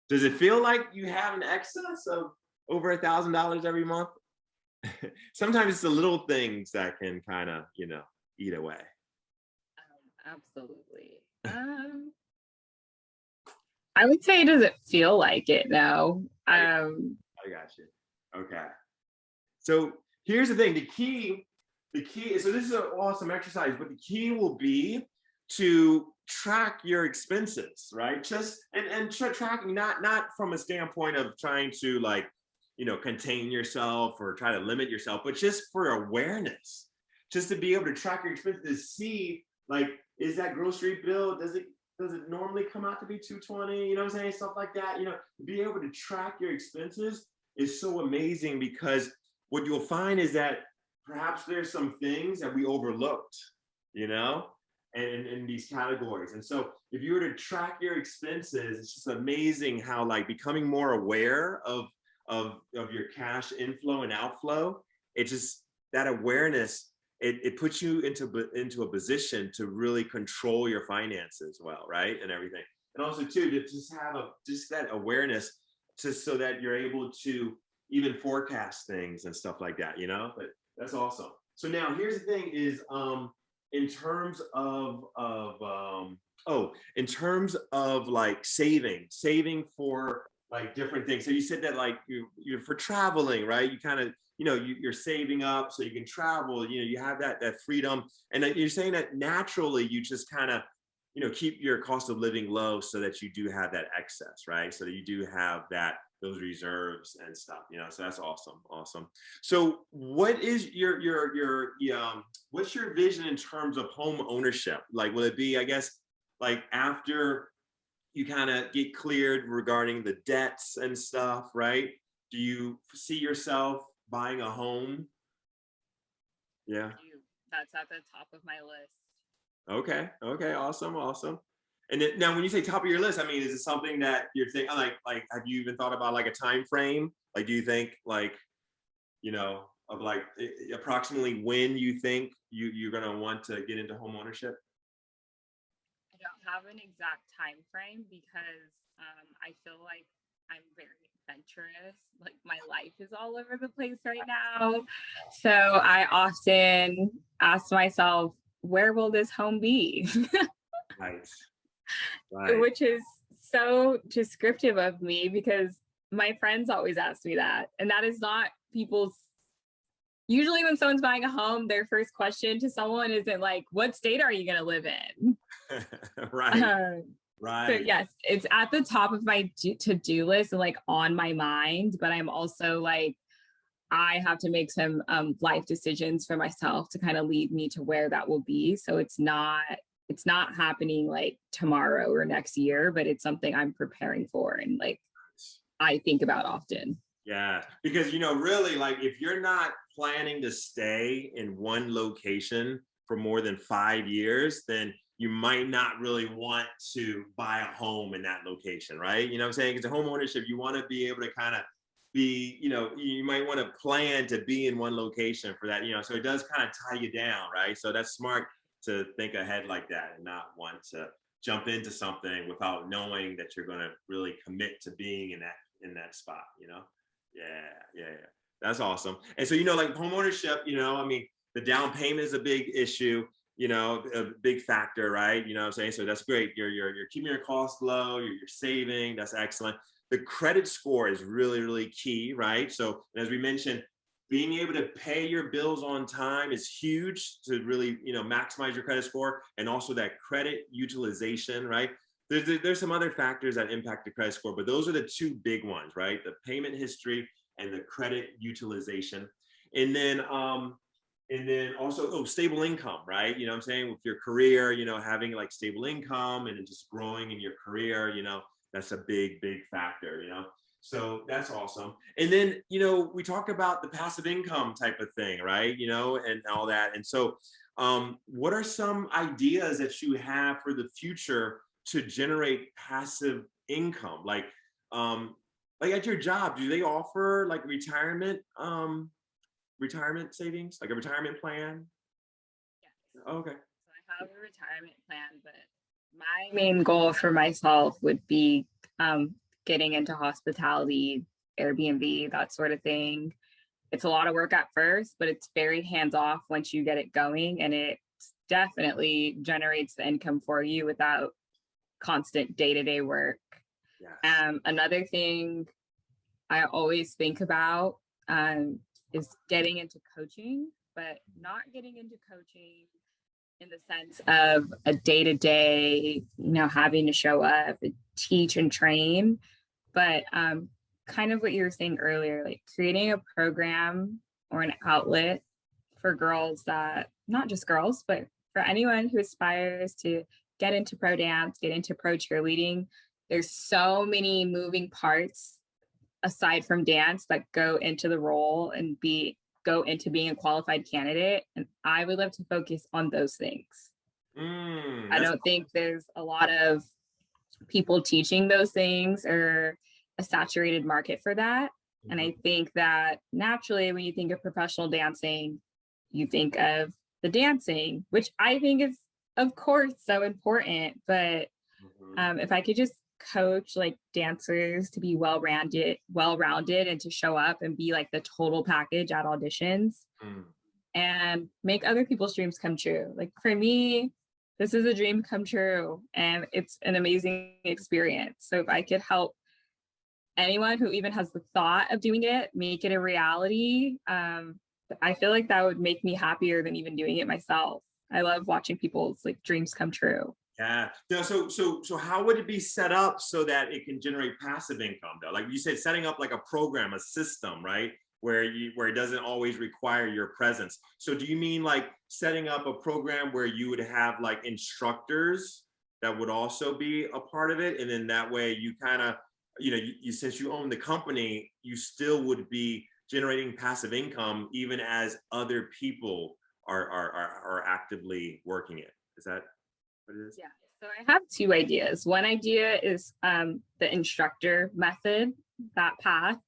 does it feel like you have an excess of over $1,000 every month? Sometimes it's the little things that can kind of, eat away. Absolutely. I would say it doesn't feel like it, no. I got you. Okay. So here's the thing. The key is, so this is an awesome exercise, but the key will be to track your expenses, right? Just and tracking not from a standpoint of trying to contain yourself or try to limit yourself, but just for awareness, just to be able to track your expenses, see is that grocery bill, does it normally come out to be 220? You know what I'm saying? Stuff like that. Be able to track your expenses is so amazing, because what you'll find is that perhaps there's some things that we overlooked, and in these categories. And so if you were to track your expenses, it's just amazing how becoming more aware of your cash inflow and outflow, it just, that awareness, it puts you into a position to really control your finances well, right? And everything. And also too, to just have just that awareness, just so that you're able to even forecast things and stuff like that, but that's awesome. So now here's the thing is, in terms of saving for different things. So you said that you're for traveling, right? You kind of, you're saving up so you can travel, you have that freedom. And you're saying that naturally you just kind of, keep your cost of living low so that you do have that excess, right? So that you do have those reserves and stuff, so that's awesome. So what is your what's your vision in terms of home ownership? Will it be, I guess, after you kind of get cleared regarding the debts and stuff, right? Do you see yourself buying a home? Yeah. That's at the top of my list. Okay, awesome. And then, now, when you say top of your list, I mean, is it something that you're thinking, have you even thought about a time frame? Do you think of approximately when you think you're gonna want to get into home ownership? I don't have an exact time frame because I feel like I'm very adventurous. Like my life is all over the place right now. So I often ask myself, where will this home be? Right. Right. Which is so descriptive of me because my friends always ask me that. And that is not people's, usually when someone's buying a home, their first question to someone isn't like, what state are you going to live in? Right. So Right. yes, it's at the top of my to-do list and like on my mind, but I'm also like, I have to make some life decisions for myself to kind of lead me to where that will be. So it's not happening like tomorrow or next year, but it's something I'm preparing for and like I think about often. Yeah, because really, like if you're not planning to stay in one location for more than 5 years, then you might not really want to buy a home in that location, right? You know what I'm saying? Because home ownership, you want to be able to kind of be, you might want to plan to be in one location for that, so it does kind of tie you down, right? So that's smart to think ahead like that and not want to jump into something without knowing that you're going to really commit to being in that spot. Yeah, yeah, yeah. That's awesome. And so, like home ownership, I mean, the down payment is a big issue, a big factor, right? You know what I'm saying? So that's great. You're keeping your costs low, you're saving, that's excellent. The credit score is really, really key, right? So as we mentioned, being able to pay your bills on time is huge to really, maximize your credit score, and also that credit utilization, right? There's some other factors that impact the credit score, but those are the two big ones, right? The payment history and the credit utilization. And then also, stable income, right? You know what I'm saying? With your career, having like stable income and just growing in your career, that's a big, big factor. So that's awesome. And then, we talk about the passive income type of thing, right? And all that. And so, what are some ideas that you have for the future to generate passive income? Like at your job, do they offer like retirement savings, like a retirement plan? Yes. Oh, okay. So I have a retirement plan, but my main goal for myself would be getting into hospitality, Airbnb, that sort of thing. It's a lot of work at first, but it's very hands off once you get it going, and it definitely generates the income for you without constant day to day work. Yes. Another thing I always think about is getting into coaching, but not getting into coaching in the sense of a day to day, having to show up, and teach and train, but kind of what you were saying earlier, like creating a program or an outlet for girls that, not just girls, but for anyone who aspires to get into pro dance, get into pro cheerleading. There's so many moving parts aside from dance that go into the role and go into being a qualified candidate. And I would love to focus on those things. I That's don't think there's a lot of people teaching those things or a saturated market for that. And mhm. I think that naturally, when you think of professional dancing, you think of the dancing, which I think is, of course, so important. But Mhm. if I could just coach like dancers to be well rounded, and to show up and be like the total package at auditions Mm. and make other people's dreams come true. Like for me, this is a dream come true and it's an amazing experience. So if I could help anyone who even has the thought of doing it make it a reality, I feel like that would make me happier than even doing it myself. I love watching people's like dreams come true. Yeah. No, so how would it be set up so that it can generate passive income though? Like you said, setting up like a program, a system, right? Where it doesn't always require your presence. So do you mean like setting up a program where you would have like instructors that would also be a part of it? And then that way you kind of, since you own the company, you still would be generating passive income even as other people are actively working it. Is that what it is? Yeah. So I have two ideas. One idea is the instructor method, that path.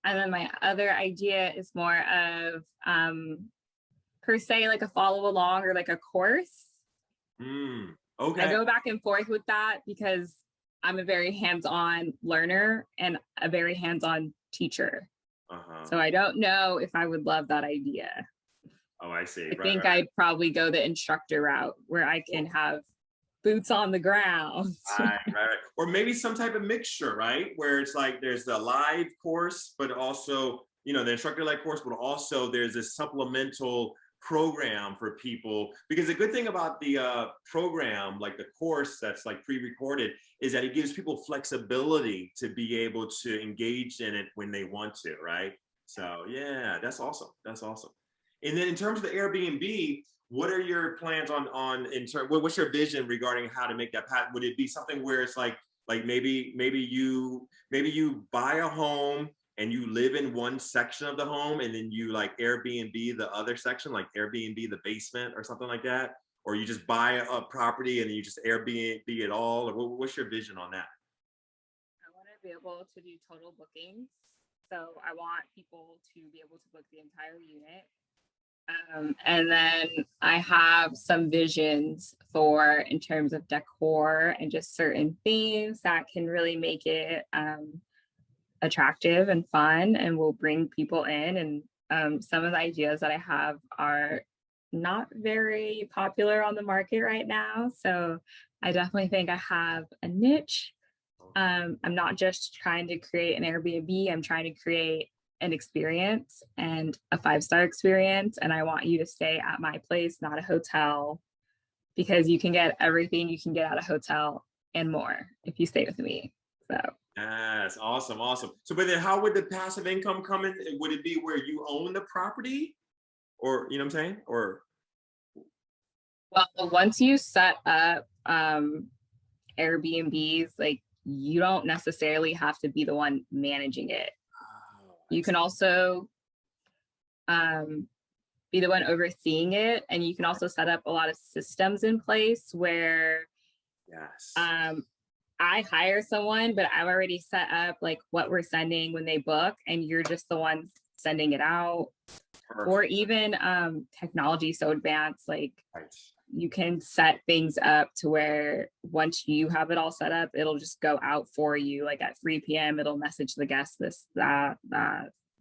And then my other idea is more of per se like a follow along or like a course. Mm, I okay. go back and forth with that because I'm a very hands-on learner and a very hands-on teacher. Uh-huh. So I don't know if I would love that idea. Oh, I see. I Right, think right. I'd probably go the instructor route where I can have boots on the ground. Right, right, right. Or maybe some type of mixture, right? Where it's like there's the live course, but also, the instructor-led course, but also there's this supplemental program for people. Because the good thing about the program, like the course that's like pre-recorded, is that it gives people flexibility to be able to engage in it when they want to, right? So yeah, that's awesome. That's awesome. And then in terms of the Airbnb, what are your plans on in terms? What's your vision regarding how to make that path? Would it be something where it's like maybe you buy a home and you live in one section of the home and then you like Airbnb the other section, like Airbnb the basement or something like that? Or you just buy a property and you just Airbnb it all? Or what's your vision on that? I want to be able to do total bookings. So I want people to be able to book the entire unit. And then I have some visions for in terms of decor and just certain themes that can really make it attractive and fun and will bring people in. And some of the ideas that I have are not very popular on the market right now. So I definitely think I have a niche. I'm not just trying to create an Airbnb, I'm trying to create an experience and a 5-star experience. And I want you to stay at my place, not a hotel, because you can get everything you can get at a hotel and more if you stay with me. So, Yes, awesome, awesome. So, but then how would the passive income come in? Would it be where you own the property, or you know what I'm saying? Or well, once you set up Airbnbs, like you don't necessarily have to be the one managing it. oh, You can also um, be the one overseeing it. And you can also set up a lot of systems in place where yes, um, I hire someone, but I've already set up like what we're sending when they book, and you're just the one sending it out. Or perfect. even technology so advanced, like Right. you can set things up to where once you have it all set up, it'll just go out for you. Like at 3 p.m., it'll message the guest this, that.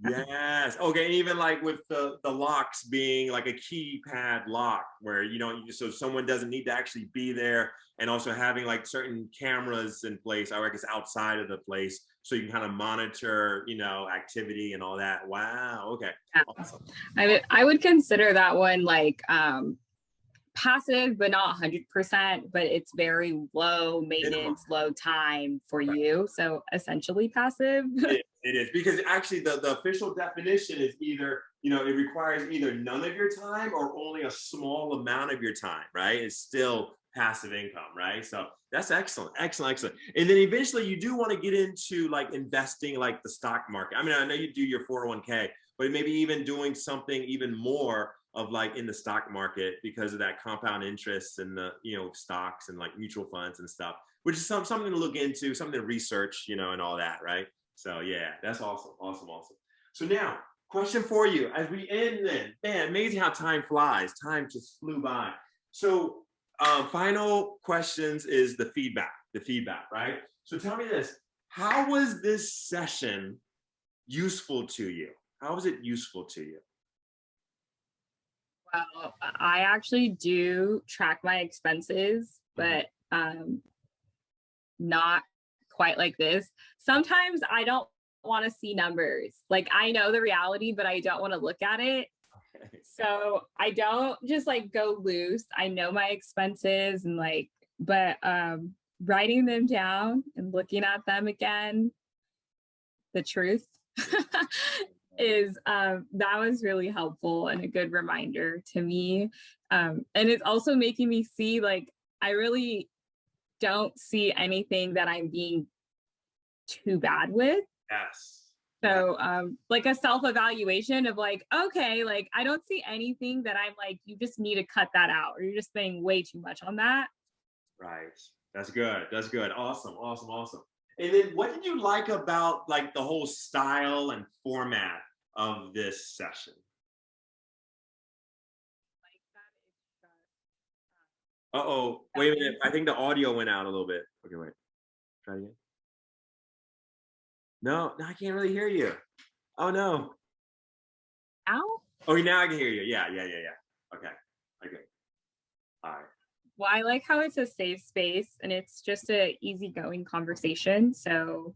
Yes. Okay. And even like with the locks being like a keypad lock, where so someone doesn't need to actually be there, and also having like certain cameras in place, I guess outside of the place, so you can kind of monitor, activity and all that. Wow. Okay. Yeah. Awesome. I would consider that one like passive, but not 100%, but it's very low Minimum. maintenance, low time for you. So essentially passive. It is because actually the official definition is either, it requires either none of your time or only a small amount of your time, right? It's still passive income, right? So that's excellent, excellent, excellent. And then eventually you do want to get into like investing like the stock market. I mean, I know you do your 401k, but maybe even doing something even more of like in the stock market because of that compound interest and the, stocks and like mutual funds and stuff, which is something to look into, something to research, and all that, right? So yeah, that's awesome, awesome, awesome. So now, question for you as we end then. Man, amazing how time flies. Time just flew by. So final questions is the feedback, right? So tell me this, how was this session useful to you? How was it useful to you? Well, I actually do track my expenses, Mhm. but not quite like this. Sometimes I don't want to see numbers. Like I know the reality, but I don't want to look at it. So I don't just like go loose. I know my expenses and like, but writing them down and looking at them again, the truth is that was really helpful and a good reminder to me. And it's also making me see like I really don't see anything that I'm being too bad with. Yes. Yeah. So like a self-evaluation of like, okay, like I don't see anything that I'm like, you just need to cut that out or you're just spending way too much on that. Right. That's good. That's good. Awesome. Awesome. Awesome. And then what did you like about like the whole style and format of this session? Like that is just Uh-oh. Wait a minute. definitely I think the audio went out a little bit. Okay, wait. Try again. No, no, I can't really hear you. Oh no. Now? Oh, now I can hear you. Yeah, yeah, yeah, yeah. Okay. Okay. All right. Well, I like how it's a safe space and it's just a easygoing conversation. So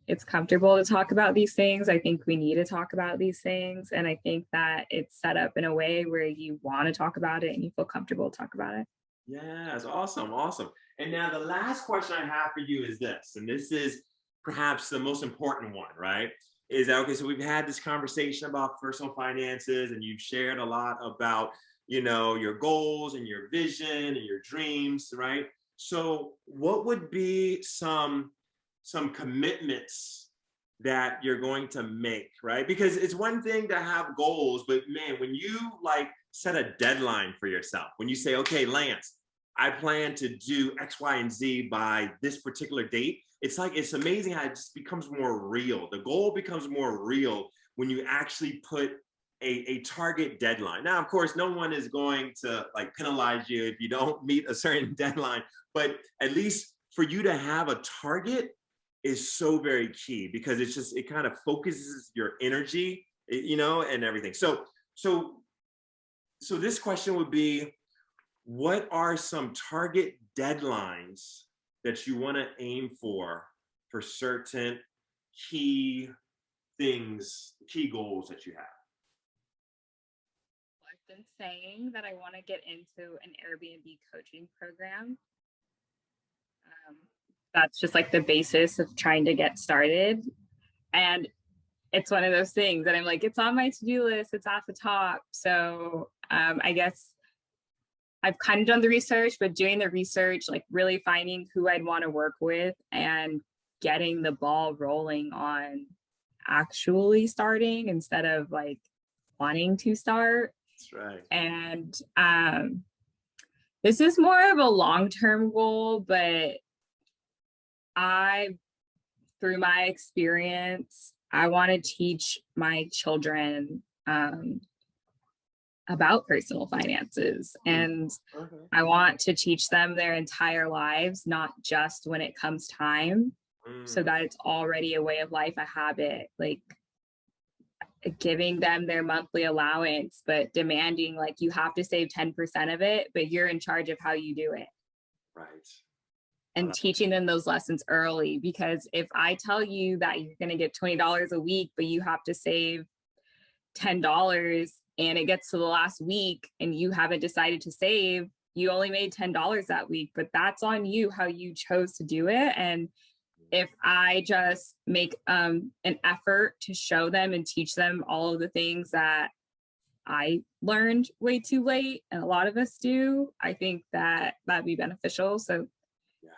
it's comfortable to talk about these things. I think we need to talk about these things. And I think that it's set up in a way where you want to talk about it and you feel comfortable to talk about it. Yes, awesome, awesome. And now the last question I have for you is this, and this is perhaps the most important one, right? Is that okay? So we've had this conversation about personal finances, and you've shared a lot about, your goals and your vision and your dreams, right? So what would be some commitments that you're going to make, right? Because it's one thing to have goals, but man, when you like set a deadline for yourself, when you say, okay, Lance, I plan to do X, Y, and Z by this particular date, it's like, it's amazing how it just becomes more real. The goal becomes more real when you actually put a target deadline. Now, of course, no one is going to like penalize you if you don't meet a certain deadline, but at least for you to have a target is so very key because it kind of focuses your energy, and everything. So this question would be, what are some target deadlines that you want to aim for certain key things, key goals that you have? I've been saying that I want to get into an Airbnb coaching program. Um, that's just like the basis of trying to get started. And it's one of those things that I'm like, it's on my to-do list, it's at the top. So I guess I've kind of done the research, but doing the research, like really finding who I'd want to work with and getting the ball rolling on actually starting instead of like wanting to start. That's right. And this is more of a long-term goal, but through my experience, I want to teach my children about personal finances. And Okay. I want to teach them their entire lives, not just when it comes time, so that it's already a way of life, a habit, like giving them their monthly allowance, but demanding like you have to save 10% of it, but you're in charge of how you do it. Right. And teaching them those lessons early, because if I tell you that you're going to get $20 a week, but you have to save $10 and it gets to the last week and you haven't decided to save, you only made $10 that week, but that's on you how you chose to do it. And if I just make an effort to show them and teach them all of the things that I learned way too late, and a lot of us do, I think that that'd be beneficial. So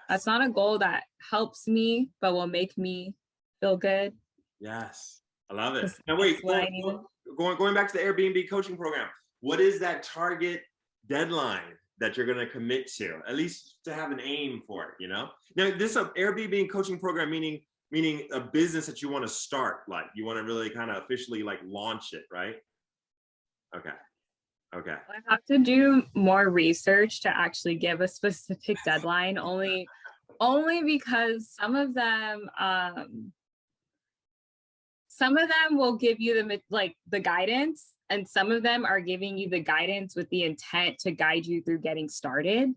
that's not a goal that helps me, but will make me feel good. Yes. I love it. 'Cause Now wait, that's what I need. going back to the Airbnb coaching program, what is that target deadline that you're going to commit to? At least to have an aim for it, Now this Airbnb coaching program meaning a business that you want to start, like you want to really kind of officially like launch it, right? Okay. Okay. I have to do more research to actually give a specific deadline, only because some of them will give you the guidance, and some of them are giving you the guidance with the intent to guide you through getting started.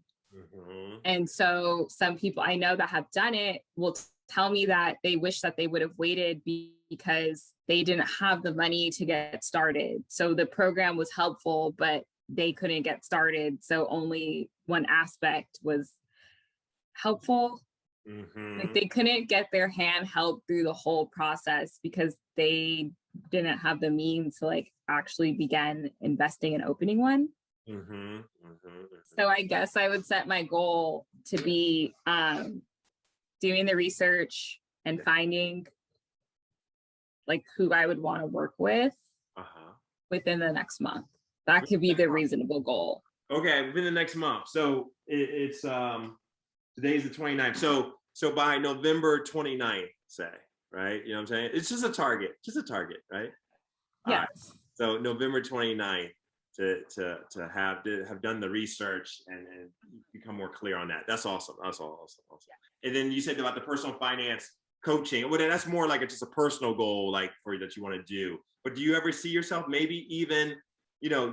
And so some people I know that have done it will tell me that they wish that they would have waited because they didn't have the money to get started. So the program was helpful, but they couldn't get started. So only one aspect was helpful. Like they couldn't get their hand held through the whole process because they didn't have the means to like actually begin investing and opening one. So I guess I would set my goal to be doing the research and finding like who I would want to work with within the next month. That could be the reasonable goal. Okay, within the next month. So it's today's the 29th. So by November 29th, say, right? You know what I'm saying? It's just a target, right? Yes. Right. So November 29th, have done the research and become more clear on that. That's awesome. That's awesome. Awesome. And then you said about the personal finance coaching. Well, that's more like just a personal goal, like for that you want to do. But do you ever see yourself maybe even,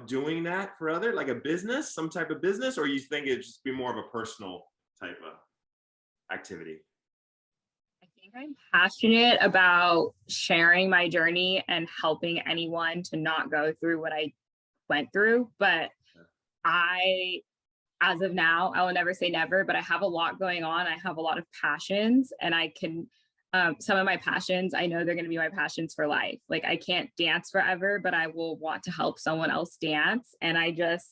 doing that for other, like a business, some type of business, or you think it'd just be more of a personal type of activity? I think I'm passionate about sharing my journey and helping anyone to not go through what I went through. But I, as of now, I will never say never, but I have a lot going on. I have a lot of passions, and I can, some of my passions, I know they're going to be my passions for life. Like I can't dance forever, but I will want to help someone else dance. And I just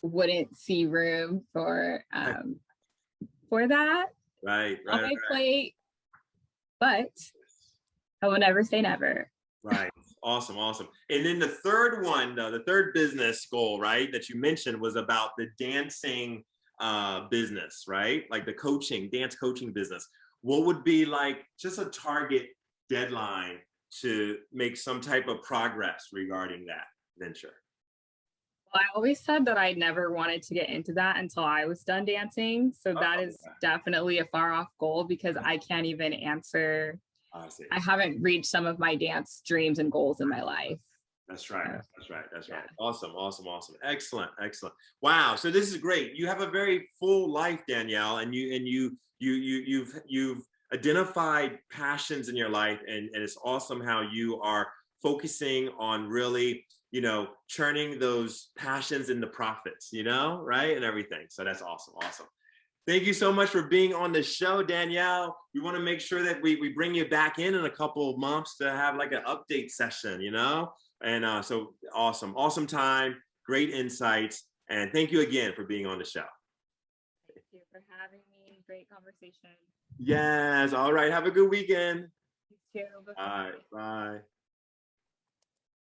wouldn't see room for that Right, on right, my right. plate, but I will never say never. Right. Awesome, awesome. And then the third one, the third business goal, right, that you mentioned was about the dancing business, right? Like the dance coaching business. What would be like just a target deadline to make some type of progress regarding that venture? Well, I always said that I never wanted to get into that until I was done dancing. So that Oh, is definitely a far off goal because I can't even answer. I see. I haven't reached some of my dance dreams and goals in my life. That's right. So, That's right. That's yeah. right. Awesome. Awesome. Awesome. Excellent. Excellent. Wow. So this is great. You have a very full life, Danielle, and you've identified passions in your life, and it's awesome how you are focusing on really, turning those passions into profits, right? And everything. So that's awesome. Awesome. Thank you so much for being on the show, Danielle. We want to make sure that we bring you back in a couple of months to have like an update session, And so awesome, awesome time, great insights. And thank you again for being on the show. Thank you for having me. Great conversation. Yes. All right. Have a good weekend. You too. All Bye-bye. right. Bye.